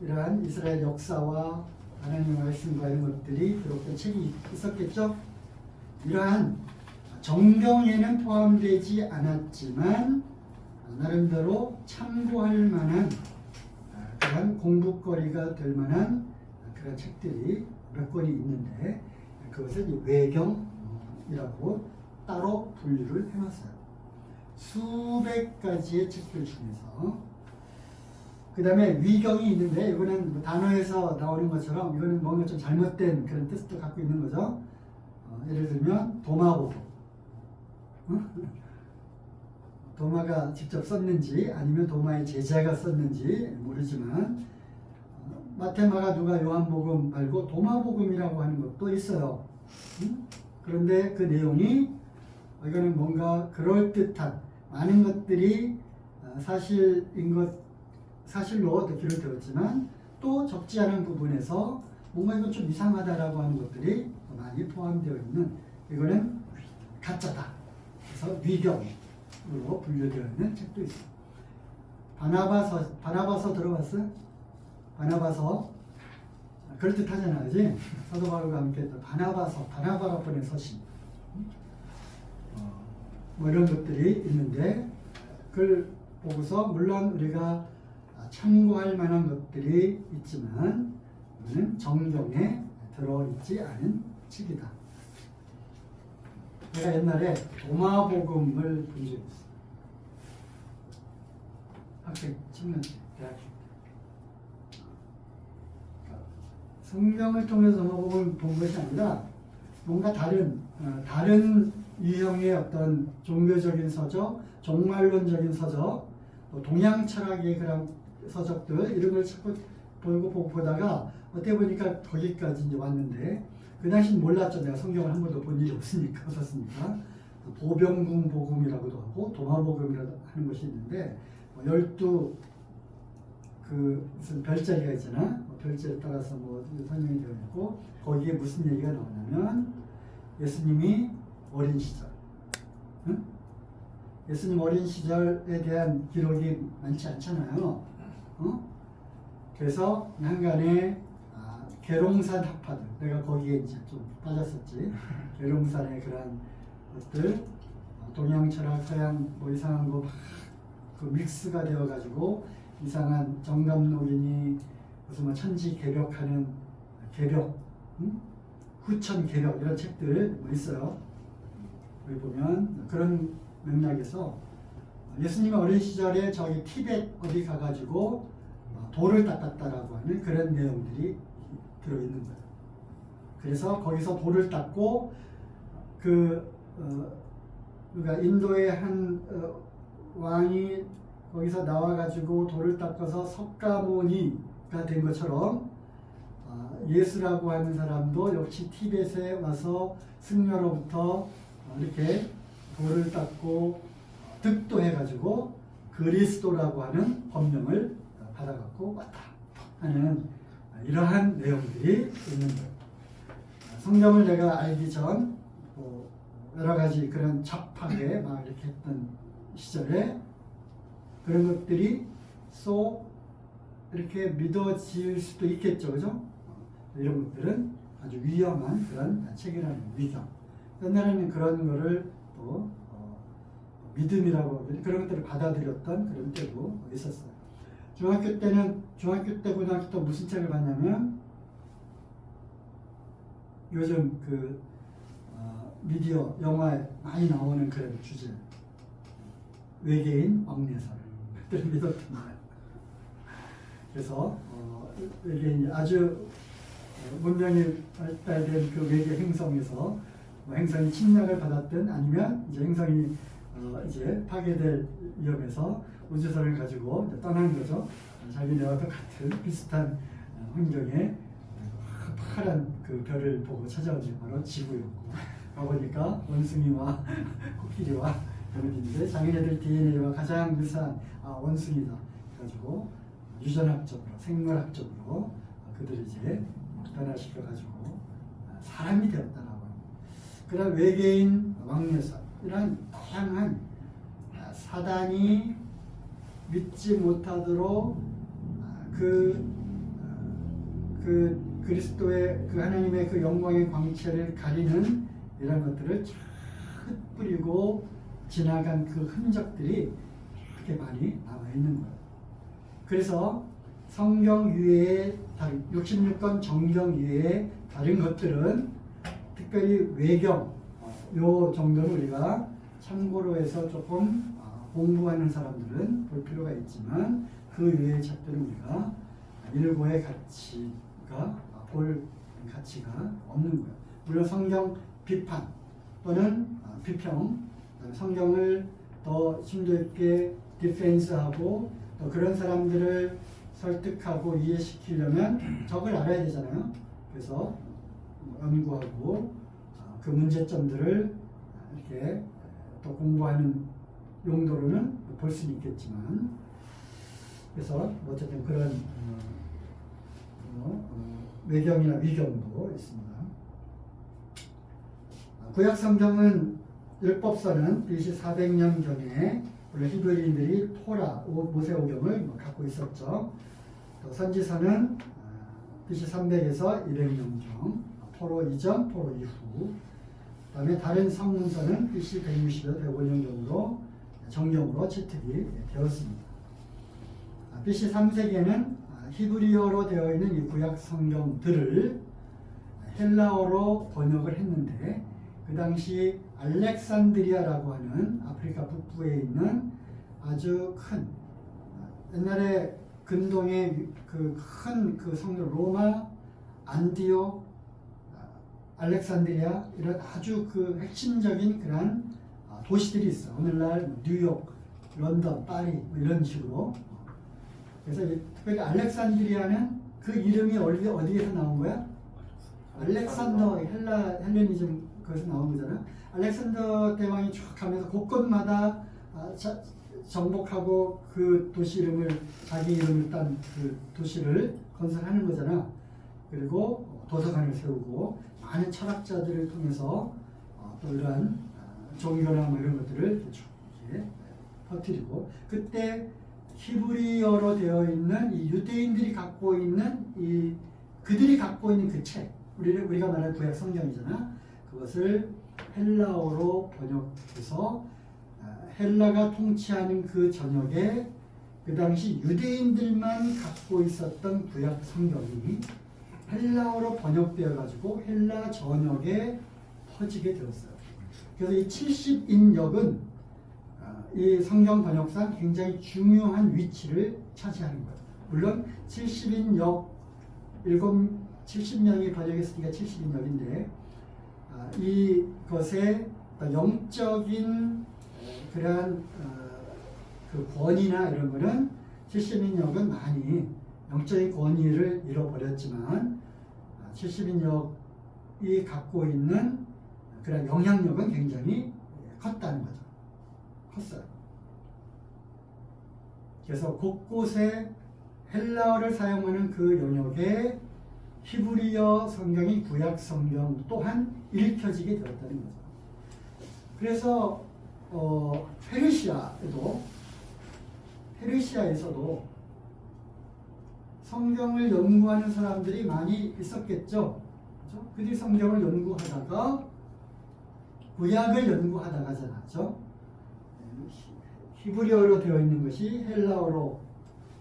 A: 이러한 이스라엘 역사와 하나님의 말씀과 이런 것들이 기록된 책이 있었겠죠? 이러한 정경에는 포함되지 않았지만 나름대로 참고할 만한 그런 공부거리가 될 만한 그런 책들이 몇 권이 있는데 그것을 외경이라고 따로 분류를 해놨어요. 수백 가지의 책들 중에서 그 다음에 위경이 있는데 이거는 뭐 단어에서 나오는 것처럼 이거는 뭔가 좀 잘못된 그런 뜻도 갖고 있는 거죠. 예를 들면 도마보고 도마가 직접 썼는지 아니면 도마의 제자가 썼는지 모르지만 마테마가 누가 요한복음 말고 도마복음이라고 하는 것도 있어요. 그런데 그 내용이 이거는 뭔가 그럴듯한 많은 것들이 사실로 기록되었지만 또 적지 않은 부분에서 뭔가 이건 좀 이상하다라고 하는 것들이 많이 포함되어 있는 이거는 가짜다. 그래서 위경으로 분류되어 있는 책도 있어요. 바나바서 들어봤어요? 바나바서 그럴듯하잖아, 그지? 사도 바울과 함께 했던 바나바가 보낸 서신 뭐 이런 것들이 있는데 그걸 보고서 물론 우리가 참고할 만한 것들이 있지만 이거는 정경에 들어있지 않은 책이다. 내가 옛날에 도마복음을 본 적이 있어요. 학생 청년 때, 대학교 때. 성경을 통해서 도마복음을 본 것이 아니라 뭔가 다른 유형의 어떤 종교적인 서적, 종말론적인 서적, 동양 철학의 그런 서적들 이런 걸 자꾸 보다가 어떻게 보니까 거기까지 이제 왔는데 그 당시 몰랐죠. 내가 성경을 한 번도 본 일이 없었으니까 보병궁 복음이라고도 하고 도마복음이라고 하는 것이 있는데 12 그 무슨 별자리가 있잖아. 별자리에 따라서 뭐 설명이 되어 있고 거기에 무슨 얘기가 나오냐면 예수님이 어린 시절, 응? 예수님 어린 시절에 대한 기록이 많지 않잖아요. 그래서 한간에 계룡산 학파들, 내가 거기에 이제 좀 빠졌었지. 계룡산의 그런 것들, 동양 철학, 서양 뭐 이상한 거 그 믹스가 되어가지고 이상한 정감록이니 무슨 뭐 천지 개벽하는 개벽, 후천 개벽 이런 책들 뭐 있어요. 여기 보면 그런 맥락에서 예수님이 어린 시절에 저기 티벳 어디 가가지고 돌을 닦았다라고 하는 그런 내용들이 들어있는 거예요. 그래서 거기서 돌을 닦고 그러니까 인도의 한 왕이 거기서 나와가지고 돌을 닦아서 석가모니가 된 것처럼 예수라고 하는 사람도 역시 티벳에 와서 승려로부터 이렇게 돌을 닦고 득도해가지고 그리스도라고 하는 법명을 받아갖고 왔다 하는 이러한 내용들이 있는 거예요. 성경을 내가 알기 전 여러 가지 그런 접하게 막 이렇게 했던 시절에 그런 것들이 쏙 이렇게 믿어질 수도 있겠죠, 그죠? 이런 것들은 아주 위험한 그런 책이라는 위경. 옛날에는 그런 거를 또 믿음이라고 그런 것들을 받아들였던 그런 때도 있었어요. 중학교 때, 고등학교 때 무슨 책을 봤냐면 요즘 미디어, 영화에 많이 나오는 그런 주제. 외계인 억내설을 믿었던 거예요. 그래서 외계인이 아주 문명이 발달된 그 외계 행성에서 행성이 침략을 받았든 아니면 이제 행성이 이제 파괴될 위험에서 우주선을 가지고 이제 떠난 거죠. 자기네와 똑같은 비슷한 환경에 파란 그 별을 보고 찾아온 게 바로 지구였고 가보니까 원숭이와 코끼리와 그런데 자기네들 DNA와 가장 유사한 원숭이다. 그래가지고 유전학적으로 생물학적으로 그들을 이제 변화시켜가지고 사람이 되었다라고 합니다. 그다음 외계인 왕녀사 이런 다양한 사단이 믿지 못하도록 그리스도의 그 하나님의 그 영광의 광채를 가리는 이런 것들을 쫙 뿌리고 지나간 그 흔적들이 그렇게 많이 남아 있는 거예요. 그래서 성경 이외에 66권 정경 이외에 다른 것들은 특별히 외경 요 정도는 우리가 참고로 해서 조금 공부하는 사람들은 볼 필요가 있지만 그 외의 책들은 우리가 일고의 가치가 볼 가치가 없는 거예요. 물론 성경 비판 또는 비평, 성경을 더 심도 있게 디펜스하고 또 그런 사람들을 설득하고 이해시키려면 적을 알아야 되잖아요. 그래서 연구하고 그 문제점들을 이렇게 또 공부하는 용도로는 볼 수는 있겠지만, 그래서 어쨌든 그런 외경이나 위경도 있습니다. 구약 성경은 율법서는 BC 400년경에 원래 히브리인들이 토라, 모세오경을 갖고 있었죠. 또 선지서는 BC 300에서 200년경, 포로 이전, 포로 이후. 그다음에 다른 성문서는 BC 160에서 105년경으로 정경으로 채택이 되었습니다. BC 3세기에는 히브리어로 되어 있는 이 구약 성경들을 헬라어로 번역을 했는데, 그 당시 알렉산드리아라고 하는 아프리카 북부에 있는 아주 큰, 옛날에 근동의 그 큰 그 성도 로마, 안디옥, 알렉산드리아 이런 아주 그 핵심적인 그런 도시들이 있어요. 오늘날 뉴욕, 런던, 파리 뭐 이런 식으로. 그래서 특별히 알렉산드리아는 그 이름이 어디에서 나온 거야? 알렉산더, 헬레니즘 거기서 나온 거잖아. 알렉산더 대왕이 쭉 가면서 곳곳마다 정복하고 그 도시 이름을, 자기 이름을 딴 그 도시를 건설하는 거잖아. 그리고 도서관을 세우고 많은 철학자들을 통해서 또 이러한 종교나 뭐 이런 것들을 쭉 이렇게 퍼뜨리고, 그때 히브리어로 되어 있는 이 유대인들이 갖고 있는 그들이 갖고 있는 그 책, 우리가 말하는 구약 성경이잖아. 그것을 헬라어로 번역해서 헬라가 통치하는 그 전역에 그 당시 유대인들만 갖고 있었던 구약 성경이 헬라어로 번역되어 가지고 헬라 전역에 퍼지게 되었어요. 그래서 이 70인역은 이 성경 번역상 굉장히 중요한 위치를 차지하는 거예요. 물론 70인역 70명이 번역했으니까 70인역인데 이것의 영적인 그러한 그 권위나 이런 거는 70인역은 많이 영적인 권위를 잃어버렸지만 70인역이 갖고 있는 그런 영향력은 굉장히 컸다는 거죠. 컸어요. 그래서 곳곳에 헬라어를 사용하는 그 영역에 히브리어 성경이 구약 성경 또한 읽혀지게 되었다는 거죠. 그래서 페르시아에서도 성경을 연구하는 사람들이 많이 있었겠죠. 그렇죠? 그들이 성경을 연구하다가 구약을 연구하다가잖아. 그렇죠? 히브리어로 되어 있는 것이 헬라어로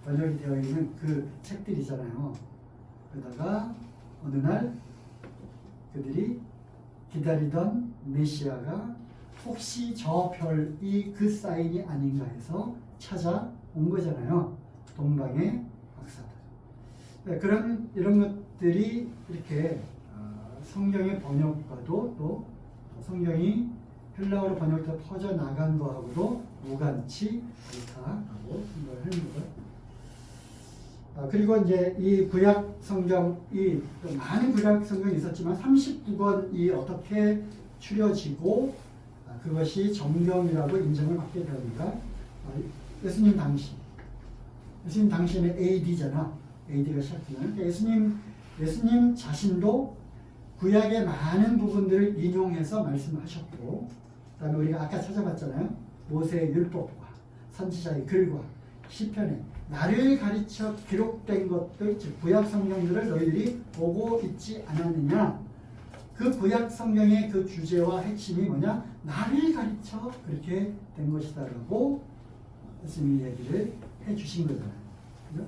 A: 번역이 되어 있는 그 책들이잖아요. 그러다가 어느 날 그들이 기다리던 메시아가 혹시 저 별이 그 사인이 아닌가 해서 찾아온 거잖아요. 동방의 박사들. 네, 이런 것들이 이렇게 성경의 번역과도 또 성경이 헬라어로 번역돼서 퍼져나간 거하고도 무관치 않다라고 생각을 하는 거예요. 그리고 이제 이 구약 성경이 많은 구약 성경이 있었지만 39권이 어떻게 추려지고 그것이 정경이라고 인정을 받게 되니까 예수님 당시는 AD잖아. AD가 시작되는. 예수님 자신도 구약의 많은 부분들을 인용해서 말씀하셨고, 그다음에 우리가 아까 찾아봤잖아요. 모세의 율법과 선지자의 글과 시편에 나를 가르쳐 기록된 것들, 즉 구약 성경들을 너희들이 보고 있지 않았느냐? 그 구약 성경의 그 주제와 핵심이 뭐냐? 나를 가르쳐 그렇게 된 것이다라고 예수님이 얘기를 해주신 거잖아요. 그죠?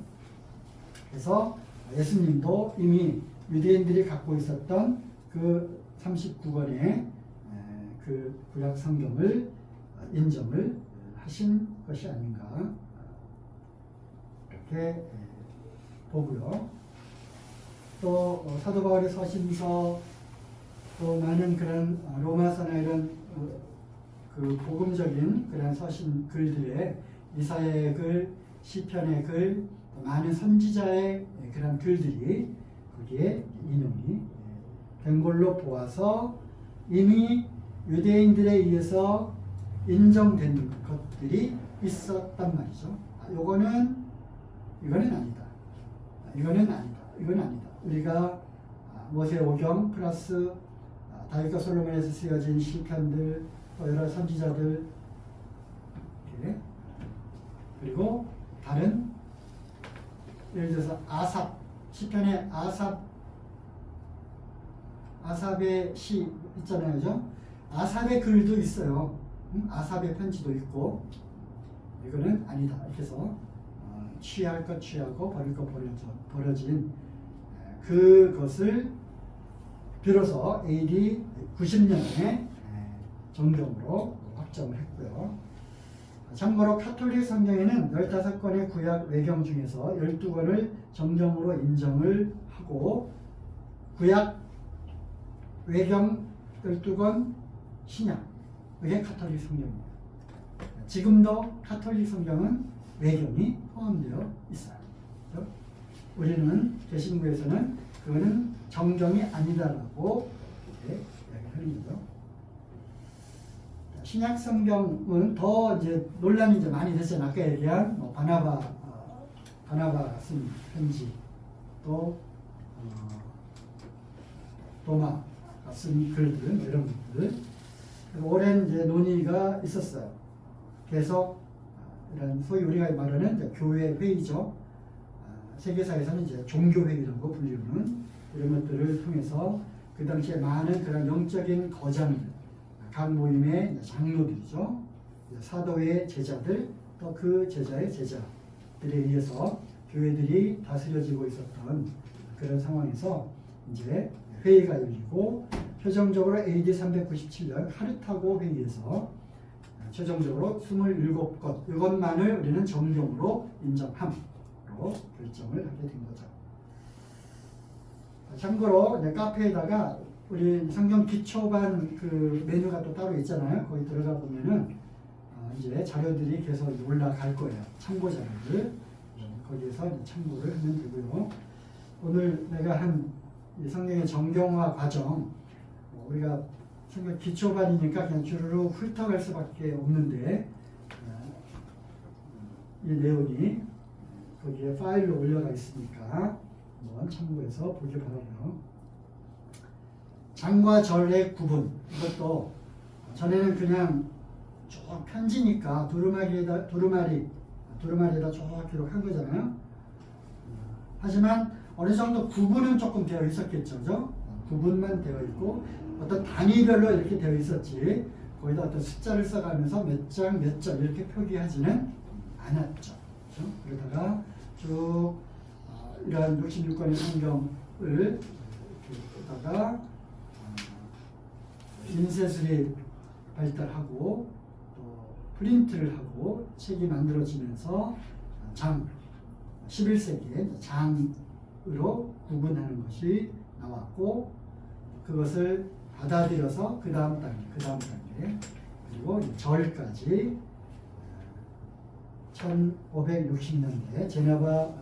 A: 그래서 예수님도 이미 유대인들이 갖고 있었던 그 39권의 그 구약 성경을 인정을 하신 것이 아닌가 이렇게 보고요. 또 사도 바울의 서신서, 또 많은 그런 로마서나 이런 그 복음적인 그런 서신 글들에 이사야의 글, 시편의 글, 많은 선지자의 그런 글들이 거기에 인용이 된 걸로 보아서 이미 유대인들에 의해서 인정된 것들이 있었단 말이죠. 이거는 아니다. 이거는 아니다. 우리가 모세 오경 플러스 다윗과 솔로몬에서 쓰여진 시편들, 또 여러 선지자들, 이렇게, 그리고 다른 예를 들어서 시편의 아삽의 시 있잖아요, 그죠? 아삽의 글도 있어요. 아삽의 편지도 있고. 이거는 아니다. 이렇게 해서 취할 것 취하고 버릴 것 버려진 그것을 비로소 AD 90년에 정경으로 확정을 했고요. 참고로 카톨릭 성경에는 15권의 구약 외경 중에서 12권을 정경으로 인정을 하고, 구약 외경 12권 신약, 이게 카톨릭 성경입니다. 지금도 카톨릭 성경은 외경이 포함되어 있어요. 그렇죠? 우리는 개신교에서는 그거는 정경이 아니다라고 이렇게 이야기하는 거죠. 신약 성경은 더 이제 논란이 이제 많이 됐잖아요. 아까 얘기한 바나바가 쓴 편지, 또 도마가 쓴 글들, 이런 것들. 오랜 이제 논의가 있었어요. 계속 이런 소위 우리가 말하는 이제 교회 회의죠. 세계사에서는 이제 종교회의라고 불리는 이런 것들을 통해서 그 당시에 많은 그런 영적인 거장들, 각 모임의 장로들이죠. 사도의 제자들, 또 그 제자의 제자들에 의해서 교회들이 다스려지고 있었던 그런 상황에서 이제 회의가 열리고, 최종적으로 AD 397년 카르타고 회의에서 최종적으로 27것, 이것만을 우리는 정경으로 인정함으로 결정을 하게 된 거죠. 참고로 카페에다가 우리 성경 기초반 그 메뉴가 또 따로 있잖아요. 거기 들어가 보면은 이제 자료들이 계속 올라갈 거예요. 참고 자료들. 거기에서 참고를 하면 되고요. 오늘 내가 한 성경의 정경화 과정, 우리가 성경 기초반이니까 그냥 주르륵 훑어갈 수밖에 없는데, 이 내용이 거기에 파일로 올려가 있으니까 한번 참고해서 보기 바라고요. 장과 절의 구분, 이것도 전에는 그냥 쭉 편지니까 두루마리에다 쭉 기록한 거잖아요. 하지만 어느 정도 구분은 조금 되어 있었겠죠, 그죠? 구분만 되어 있고 어떤 단위별로 이렇게 되어 있었지, 거기다 어떤 숫자를 써가면서 몇 장 몇 절 이렇게 표기하지는 않았죠. 그렇죠? 그러다가 쭉 이러한 66권의 성경을 이렇게다가 인쇄술이 발달하고 또 프린트를 하고 책이 만들어지면서 11세기에 장으로 구분하는 것이 나왔고, 그것을 받아들여서 그 다음 단계, 그리고 절까지 1560년대 제네바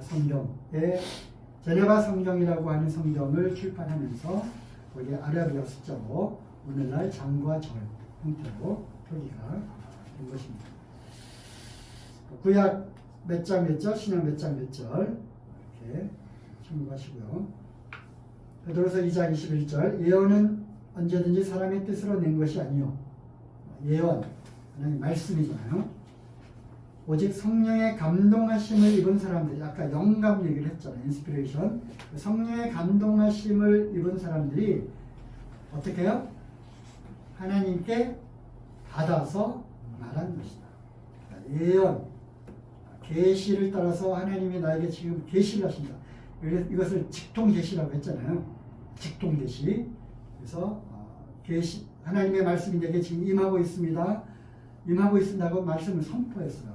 A: 성경이라고 하는 성경을 출판하면서 거기에 아라비아 숫자로 오늘날 장과 절 형태로 표기가 된 것입니다. 구약 몇 장 몇 절, 신약 몇 장 몇 절 이렇게 참고하시고요. 베드로서 2장 21절 예언은 언제든지 사람의 뜻으로 낸 것이 아니요 예언, 하나님 말씀이잖아요. 오직 성령의 감동하심을 입은 사람들이 아까 영감 얘기를 했잖아요. 인스피레이션. 성령의 감동하심을 입은 사람들이 어떻게 해요? 하나님께 받아서 말한 것이다. 예언, 계시를 따라서 하나님이 나에게 지금 계시를 하신다. 이것을 직통계시라고 했잖아요. 직통계시. 그래서 계시 하나님의 말씀이 내게 지금 임하고 있습니다. 임하고 있습니다고 말씀을 선포했어요.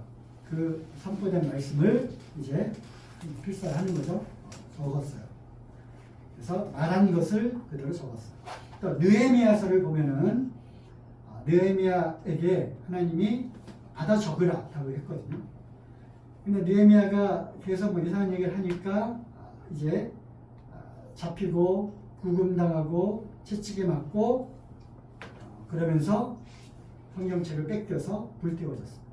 A: 그 선포된 말씀을 이제 필사하는 거죠. 적었어요. 그래서 말한 것을 그대로 적었어요. 또 느헤미야서를 보면은 느헤미야에게 하나님이 받아 적으라라고 했거든요. 근데 느헤미야가 계속 뭐 이상한 얘기를 하니까 이제 잡히고 구금당하고 채찍에 맞고 그러면서 성경책을 뺏겨서 불태워졌습니다.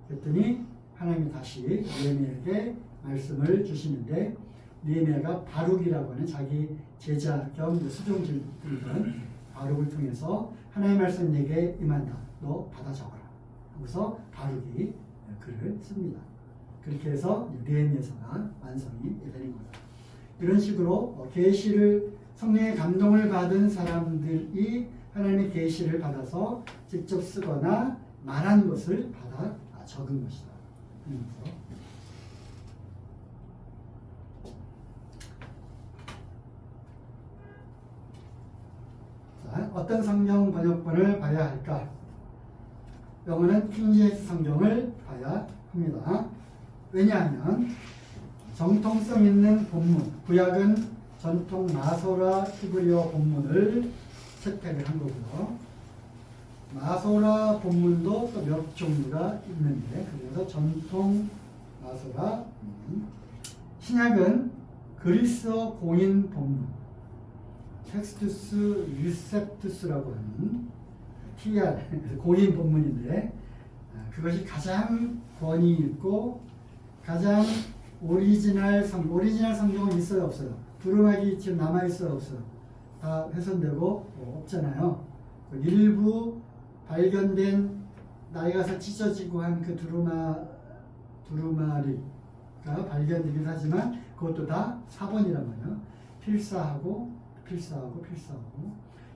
A: 그랬더니 하나님이 다시 느헤미야에게 말씀을 주시는데 느헤미야가 바룩이라고 하는 자기 제자 겸 수종들이던 바룩을 통해서 하나님의 말씀 내게 임한다. 너 받아 적어라. 하고서 바룩이 글을 씁니다. 그렇게 해서 느헤미야서가 완성이 되는 거죠. 이런 식으로 계시를 성령의 감동을 받은 사람들이 하나님의 계시를 받아서 직접 쓰거나 말한 것을 받아 적은 것이다. 자, 어떤 성경 번역본을 봐야 할까? 영어는 킹제임스 성경을 봐야 합니다. 왜냐하면 정통성 있는 본문, 구약은 전통 마소라 히브리어 본문을 채택을 한 거고요. 마소라 본문도 또 몇 종류가 있는데 그래서 전통 마소라 신약은 그리스어 공인 본문 텍스투스 리셉투스라고 하는 TR 공인 본문인데 그것이 가장 권위 있고 가장 오리지널 성경은 있어요 없어요? 두루마기 지금 남아있어요 없어요? 다 훼손되고 없잖아요. 일부 발견된 나이 가서 찢어지고 한 그 두루마리가 발견되긴 하지만 그것도 다 사본이란 말이에요. 필사하고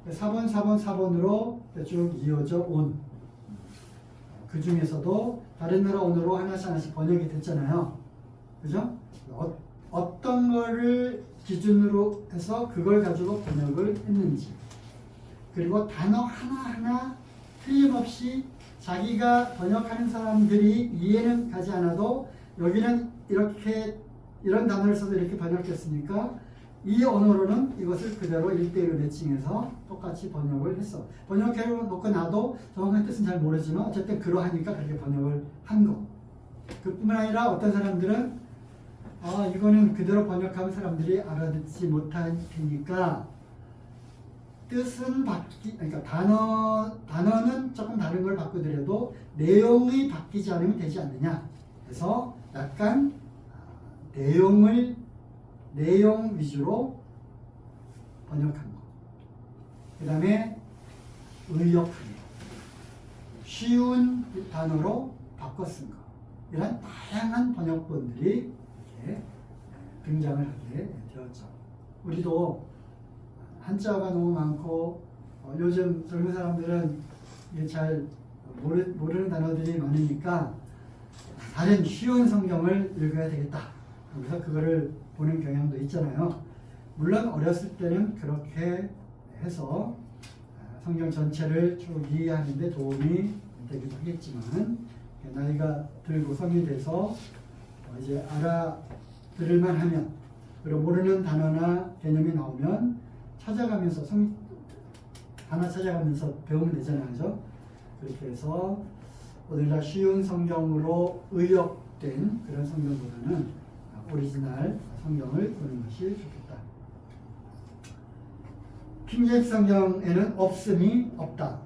A: 4번으로 쭉 이어져 온 그 중에서도 다른 나라 언어로 하나씩 번역이 됐잖아요. 그죠? 어떤 거를 기준으로 해서 그걸 가지고 번역을 했는지 그리고 단어 하나하나 틀림없이 자기가 번역하는 사람들이 이해는 가지 않아도 여기는 이렇게 이런 단어를 써서 이렇게 번역했으니까 이 언어로는 이것을 그대로 1:1로 매칭해서 똑같이 번역을 했어. 번역해 놓고 나도 정확한 뜻은 잘 모르지만 어쨌든 그러하니까 그렇게 번역을 한 거. 그뿐만 아니라 어떤 사람들은 이거는 그대로 번역하면 사람들이 알아듣지 못할 테니까 뜻은 그러니까 단어는 조금 다른 걸 바꾸더라도 내용이 바뀌지 않으면 되지 않느냐. 그래서 약간 내용 위주로 번역한 거. 그 다음에 의역한 거. 쉬운 단어로 바꿔 쓴 거. 이런 다양한 번역본들이 이렇게 등장을 하게 되었죠. 우리도 한자가 너무 많고 요즘 젊은 사람들은 잘 모르는 단어들이 많으니까 다른 쉬운 성경을 읽어야 되겠다. 그래서 그거를 보는 경향도 있잖아요. 물론 어렸을 때는 그렇게 해서 성경 전체를 쭉 이해하는 데 도움이 되기도 하겠지만 나이가 들고 성인이 돼서 이제 알아들을만 하면 그리고 모르는 단어나 개념이 나오면 찾아가면서 하나 찾아가면서 배우면 되잖아요. 그죠? 그렇게 해서 오늘날 쉬운 성경으로 의역된 그런 성경보다는 오리지널 성경을 보는 것이 좋겠다. 킹제임스 성경에는 없음이 없다.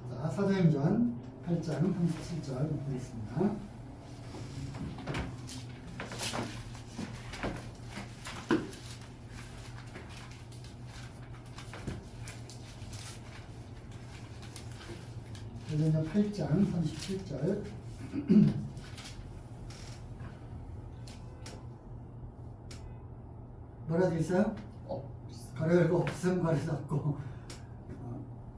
A: 자, 사도행전 8장 37절 보겠습니다. 사도행전 8장 37절 뭐라 되어 있어요? 가로 열고 없음 가로 닫고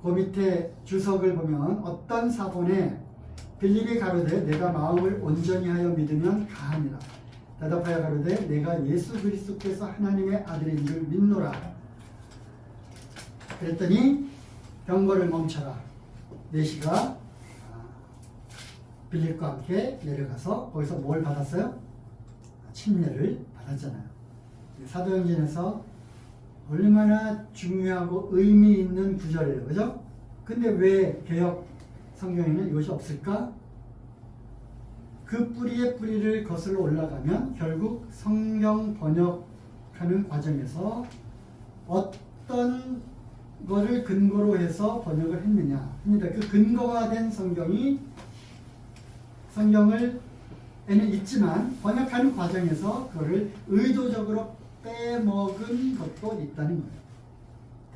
A: 그 밑에 주석을 보면 어떤 사본에 빌립이 가로되 내가 마음을 온전히 하여 믿으면 가하니라. 대답하여 가로되 내가 예수 그리스도께서 하나님의 아들인 줄 믿노라. 그랬더니 병거를 멈춰라. 내시가 빌립과 함께 내려가서 거기서 뭘 받았어요? 침례를 받았잖아요. 사도행전에서 얼마나 중요하고 의미 있는 구절이에요. 그죠? 근데 왜 개역 성경에는 이것이 없을까? 그 뿌리의 뿌리를 거슬러 올라가면 결국 성경 번역하는 과정에서 어떤 거를 근거로 해서 번역을 했느냐 합니다. 그 근거가 된 성경에는 있지만 번역하는 과정에서 그거를 의도적으로 빼먹은 것도 있다는 거예요.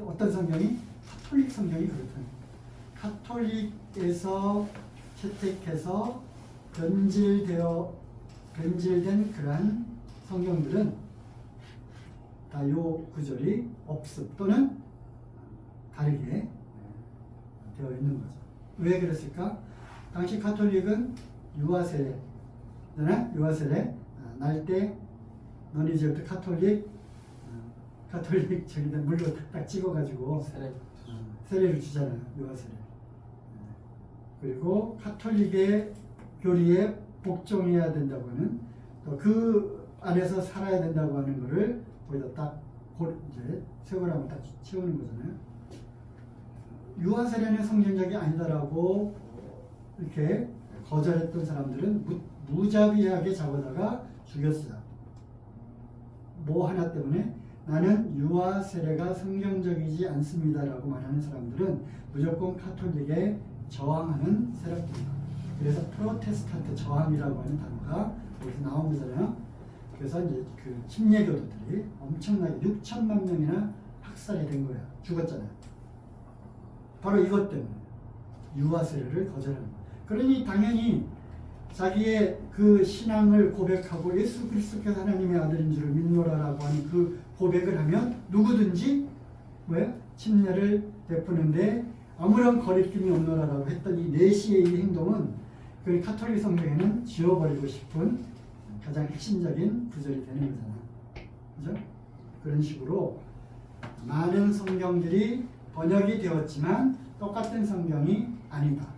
A: 어떤 성경이? 카톨릭 성경이 그렇다는 거예요. 카톨릭에서 채택해서 변질된 그러한 성경들은 다 요 구절이 없음 또는 다르게 되어 있는 거죠. 왜 그랬을까? 당시 카톨릭은 유아세례 날 때 너네 이제부터 카톨릭 저기다 물로 딱 찍어가지고 세례를 주잖아요. 유아세례. 그리고 카톨릭의 교리에 복종해야 된다고 하는 또 그 안에서 살아야 된다고 하는 거를 거기다 딱 이제 세월하고 딱 채우는 거잖아요. 유아세례는 성경적이 아니다라고 이렇게 거절했던 사람들은 무자비하게 잡아다가 죽였어요. 뭐 하나 때문에 나는 유아세례가 성경적이지 않습니다라고 말하는 사람들은 무조건 카톨릭에 저항하는 세력들이다. 그래서 프로테스탄트 저항이라고 하는 단어가 여기서 나온 거잖아요. 그래서 이제 그 침례교도들이 엄청나게 6천만 명이나 학살이 된 거야. 죽었잖아요. 바로 이것 때문에 유아세례를 거절하는 거예요. 그러니 당연히 자기의 그 신앙을 고백하고 예수 그리스도께서 하나님의 아들인 줄을 믿노라라고 하는 그 고백을 하면 누구든지 왜? 침례를 베푸는데 아무런 거리낌이 없노라라고 했던 이 내시의 이 행동은 그 카톨릭 성경에는 지워버리고 싶은 가장 핵심적인 구절이 되는 거잖아요. 그죠? 그런 식으로 많은 성경들이 번역이 되었지만 똑같은 성경이 아니다.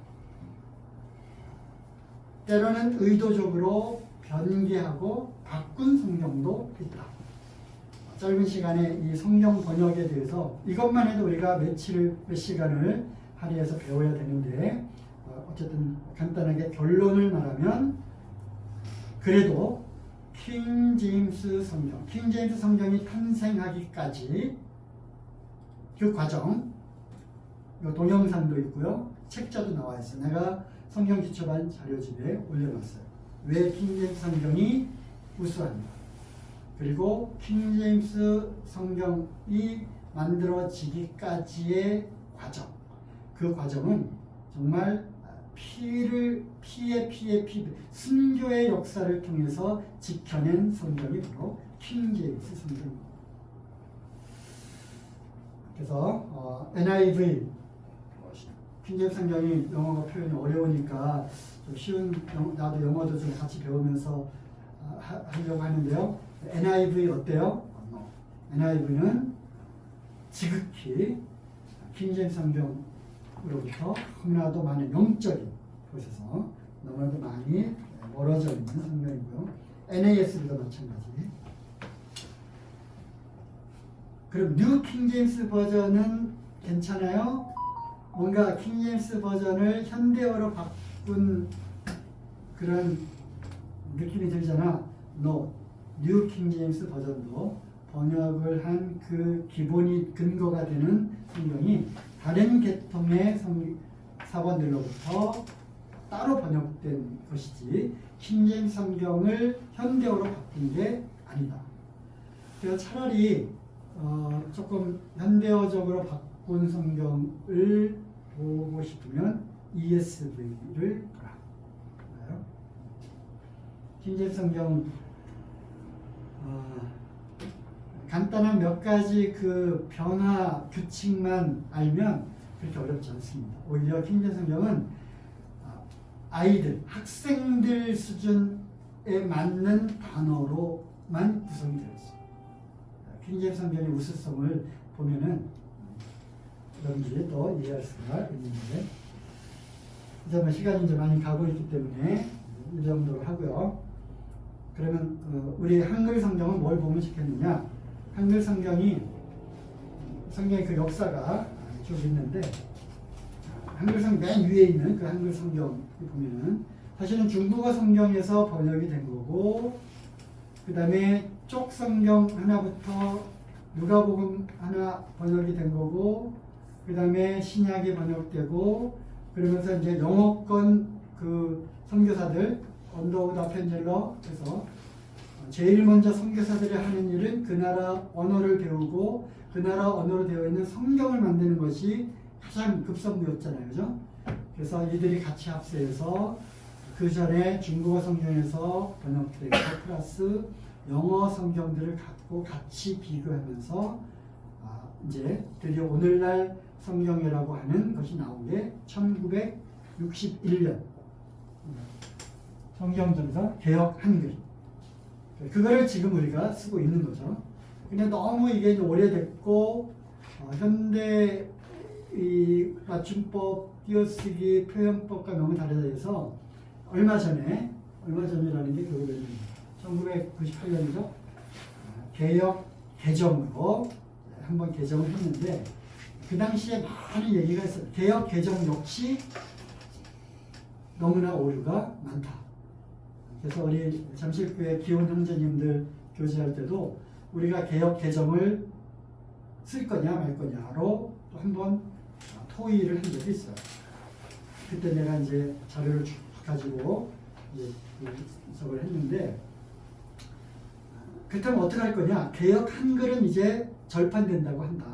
A: 때로는 의도적으로 변개하고 바꾼 성경도 있다. 짧은 시간에 이 성경 번역에 대해서 이것만 해도 우리가 몇 시간을 할애해서 배워야 되는데 어쨌든 간단하게 결론을 말하면 그래도 킹 제임스 성경이 탄생하기까지 그 과정 이 동영상도 있고요. 책자도 나와 있어요. 내가 성경 기초반 자료집에 올려놨어요. 왜 킹제임스 성경이 우수한가? 그리고 킹제임스 성경이 만들어지기까지의 과정. 그 과정은 정말 피의 순교의 역사를 통해서 지켜낸 성경이 바로 킹제임스 성경입니다. 그래서 NIV 킹제임스 성경이 영어가 표현이 어려우니까 좀 쉬운 나도 영어도 좀 같이 배우면서 하려고 하는데요. NIV 어때요? NIV는 지극히 킹제임스 성경으로부터 너무나도 많은 영적인 곳에서 너무나도 많이 멀어져 있는 성경이고요. NAS도 마찬가지. 그럼 뉴 킹제임스 버전은 괜찮아요? 뭔가 킹제임스 버전을 현대어로 바꾼 그런 느낌이 들잖아. 뉴 킹제임스 버전도 번역을 한 그 기본이 근거가 되는 성경이 다른 계통의 사본들로부터 따로 번역된 것이지 킹제임스 성경을 현대어로 바꾼 게 아니다. 그래서 차라리 조금 현대어적으로 바꾼 성경을 보고 싶으면 ESV를 보라. 킹제임스 성경 간단한 몇 가지 그 변화 규칙만 알면 그렇게 어렵지 않습니다. 오히려 킹제임스 성경은 아이들, 학생들 수준에 맞는 단어로만 구성이 되어 있습니다. 킹제임스 성경의 우수성을 보면은 여러분들이 또 이해할 수가 있는데, 이제 뭐 시간이 이제 많이 가고 있기 때문에 이 정도로 하고요. 그러면 우리 한글 성경은 뭘 보면 좋겠느냐? 한글 성경의 그 역사가 쭉 있는데, 한글 성경 맨 위에 있는 그 한글 성경 보면은 사실은 중국어 성경에서 번역이 된 거고, 그 다음에 쪽 성경 하나부터 누가복음 하나 번역이 된 거고, 그 다음에 신약이 번역되고, 그러면서 이제 영어권 그 선교사들 언더우드 아펜젤러에서 제일 먼저 선교사들이 하는 일은 그 나라 언어를 배우고 그 나라 언어로 되어 있는 성경을 만드는 것이 가장 급선무였잖아요, 그죠? 그래서 이들이 같이 합세해서 그 전에 중국어 성경에서 번역된 것 플러스 영어 성경들을 갖고 같이 비교하면서 이제 드디어 오늘날 성경이라고 하는 것이 나온 게 1961년 성경전서 개역 한글. 그거를 지금 우리가 쓰고 있는 거죠. 근데 너무 이게 오래됐고 현대 이 맞춤법, 띄어쓰기, 표현법과 너무 다르다해서 얼마 전이라는 게 그거 몇 년입니다. 1998년이죠. 개역 개정으로 한번 개정을 했는데 그 당시에 많은 얘기가 있어요. 개역 개정 역시 너무나 오류가 많다. 그래서 우리 잠실교회 기혼 형제님들 교제할 때도 우리가 개역 개정을 쓸 거냐 말 거냐로 또 한번 토의를 한 적이 있어요. 그때 내가 이제 자료를 쭉 가지고 이제 분석을 했는데, 그렇다면 어떻게 할 거냐? 개역 한글은 이제 절판된다고 한다.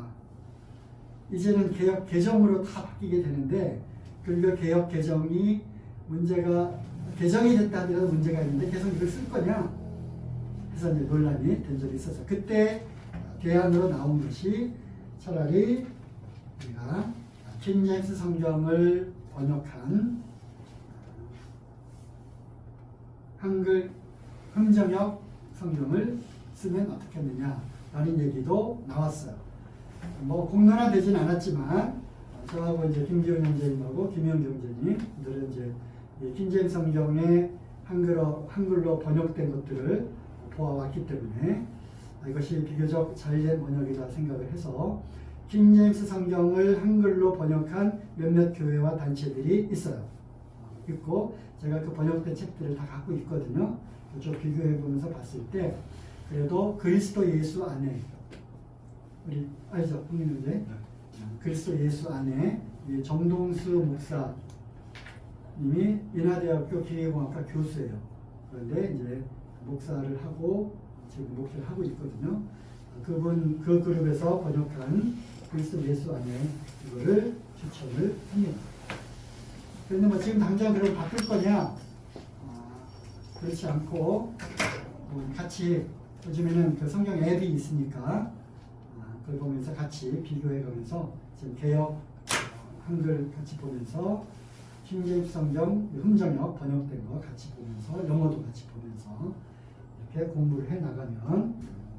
A: 이제는 개역 개정으로 다 바뀌게 되는데, 그리고 개역 개정이 문제가 개정이 됐다 하더라도 문제가 있는데 계속 이걸 쓸 거냐? 해서 이제 논란이 된 적이 있어서 그때 대안으로 나온 것이 차라리 우리가 킹제임스 성경을 번역한 한글 흥정역 성경을 쓰면 어떻겠느냐라는 얘기도 나왔어요. 뭐 공론화되진 않았지만 저하고 이제 김기훈 형제님하고 김영 경제님들은 이제 킹제임스 성경의 한글로 번역된 것들을 보아왔기 때문에 이것이 비교적 잘된 번역이다 생각을 해서 킹제임스 성경을 한글로 번역한 몇몇 교회와 단체들이 있어요. 있고 제가 그 번역된 책들을 다 갖고 있거든요. 좀 비교해 보면서 봤을 때 그래도 그리스도 예수 안에 우리 알죠? 국민문제 그리스도 예수 안에 정동수 목사님이 인하대학교 기계공학과 교수예요. 그런데 이제 목사를 하고 지금 목회를 하고 있거든요. 그분 그 그룹에서 번역한 그리스도 예수 안에 이거를 추천을 합니다. 그런데 뭐 지금 당장 그걸 바꿀 거냐? 그렇지 않고 같이 요즘에는 그 성경 앱이 있으니까 그걸 보면서 같이 비교해가면서 지금 개역 한글 같이 보면서 킹제임스 성경 흥정역 번역된 거 같이 보면서 영어도 같이 보면서 이렇게 공부를 해 나가면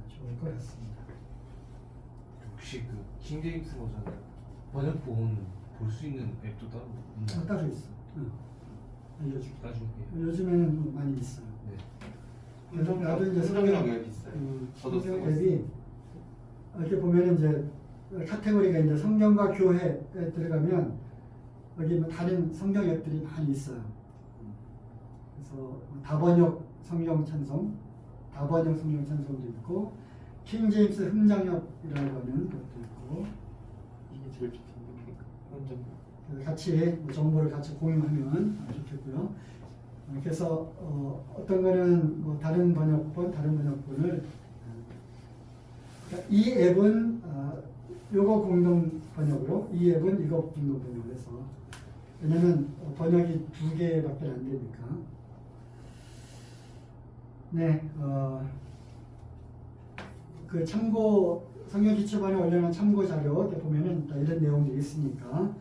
A: 좋을 것 같습니다.
C: 혹시 그 킹제임스 버전 번역본 볼 수 있는 앱도 따로 있나요?
A: 따로 있어. 알려줄게.
C: 나중에.
A: 요즘에는 많이 있어요.
C: 네.
A: 그래서 나도 이제
D: 성경이랑 앱 있어요. 저도
A: 성경
D: 쓰고
A: 앱이 이렇게 보면 이제 카테고리가 이제 성경과 교회에 들어가면 여기 뭐 다른 성경 앱들이 많이 있어요. 그래서 다번역 성경 찬송, 다번역 성경 찬송도 있고, 킹 제임스 흥장협이라고 하는 것도 있고,
D: 이게 제일 좋던데 현장.
A: 그래서 같이 정보를 같이 공유하면 좋겠고요. 그래서 어떤 거는 뭐 다른 번역본을 그러니까 이 앱은 요거 공동 번역으로, 이 앱은 이거 공동 번역을 해서, 왜냐면 번역이 2개밖에 안 되니까. 네, 그 참고 성경 기초반에 올려놓은 참고 자료 이렇게 보면은 이런 내용들이 있으니까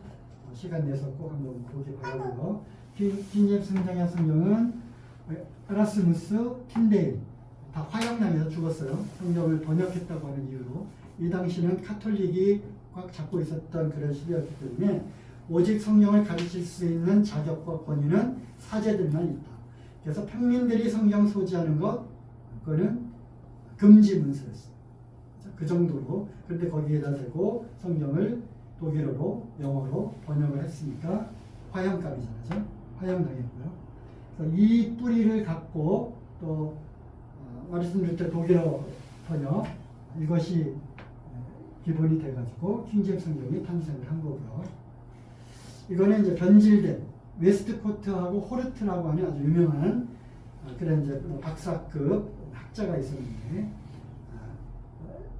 A: 시간 내서 꼭 한번 보기 바라고요. 킹제임스 흥장협 성경은 에라스무스, 틴데일 다 화형당해서 죽었어요. 성경을 번역했다고 하는 이유로. 이 당시는 카톨릭이 꽉 잡고 있었던 그런 시대였기 때문에 오직 성경을 가르칠 수 있는 자격과 권위는 사제들만 있다. 그래서 평민들이 성경 소지하는 것, 그거는 금지 문서였어요. 그 정도로. 그런데 거기에다 대고 성경을 독일어로, 영어로 번역을 했으니까 화형감이잖아요. 화형당했고요. 그래서 이 뿌리를 갖고 또 마르틴 루터 독일어 번역, 이것이 기본이 돼가지고 킹제임스 성경이 탄생을 한 거고요. 이거는 이제 변질된 웨스트코트하고 호르트라고 하는 아주 유명한 그런 이제 박사급 학자가 있었는데,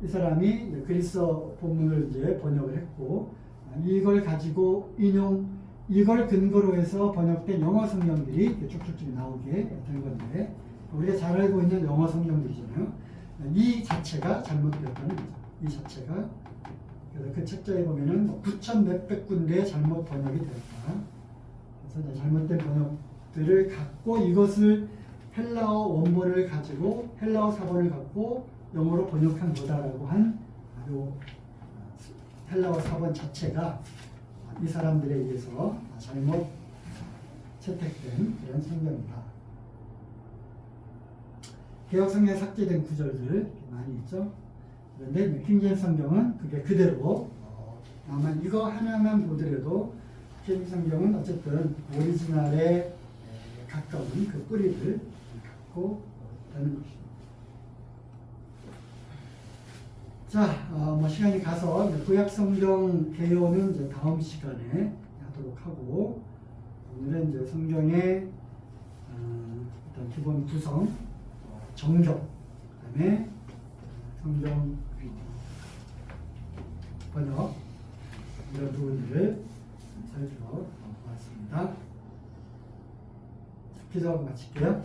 A: 이 사람이 이제 그리스어 본문을 이제 번역을 했고, 이걸 가지고 이걸 근거로 해서 번역된 영어 성경들이 쭉쭉쭉 나오게 된 건데, 우리가 잘 알고 있는 영어 성경들이잖아요. 이 자체가 잘못되었다는 거죠. 이 자체가. 그래서 그 책자에 보면은 9,000 몇백 군데 잘못 번역이 되었다. 그래서 이제 잘못된 번역들을 갖고 이것을 헬라어 원본을 가지고 헬라어 사본을 갖고 영어로 번역한 거다라고 한 요 헬라어 사본 자체가 이 사람들에 의해서 잘못 채택된 그런 성경이다. 개역 성경에 삭제된 구절들 많이 있죠. 그런데 킹제임스 성경은 그게 그대로 다만 이거 하나만 보더라도 킹제임스 성경은 어쨌든 오리지널에 가까운 그 뿌리를 갖고 있다는 것입니다. 자, 뭐 시간이 가서 구약 성경 개요는 이제 다음 시간에 하도록 하고, 오늘은 이제 성경의 일단 기본 구성, 정적, 그다음에 성경 번역 이런 부분들을 살펴보았습니다. 기도하고 마칠게요.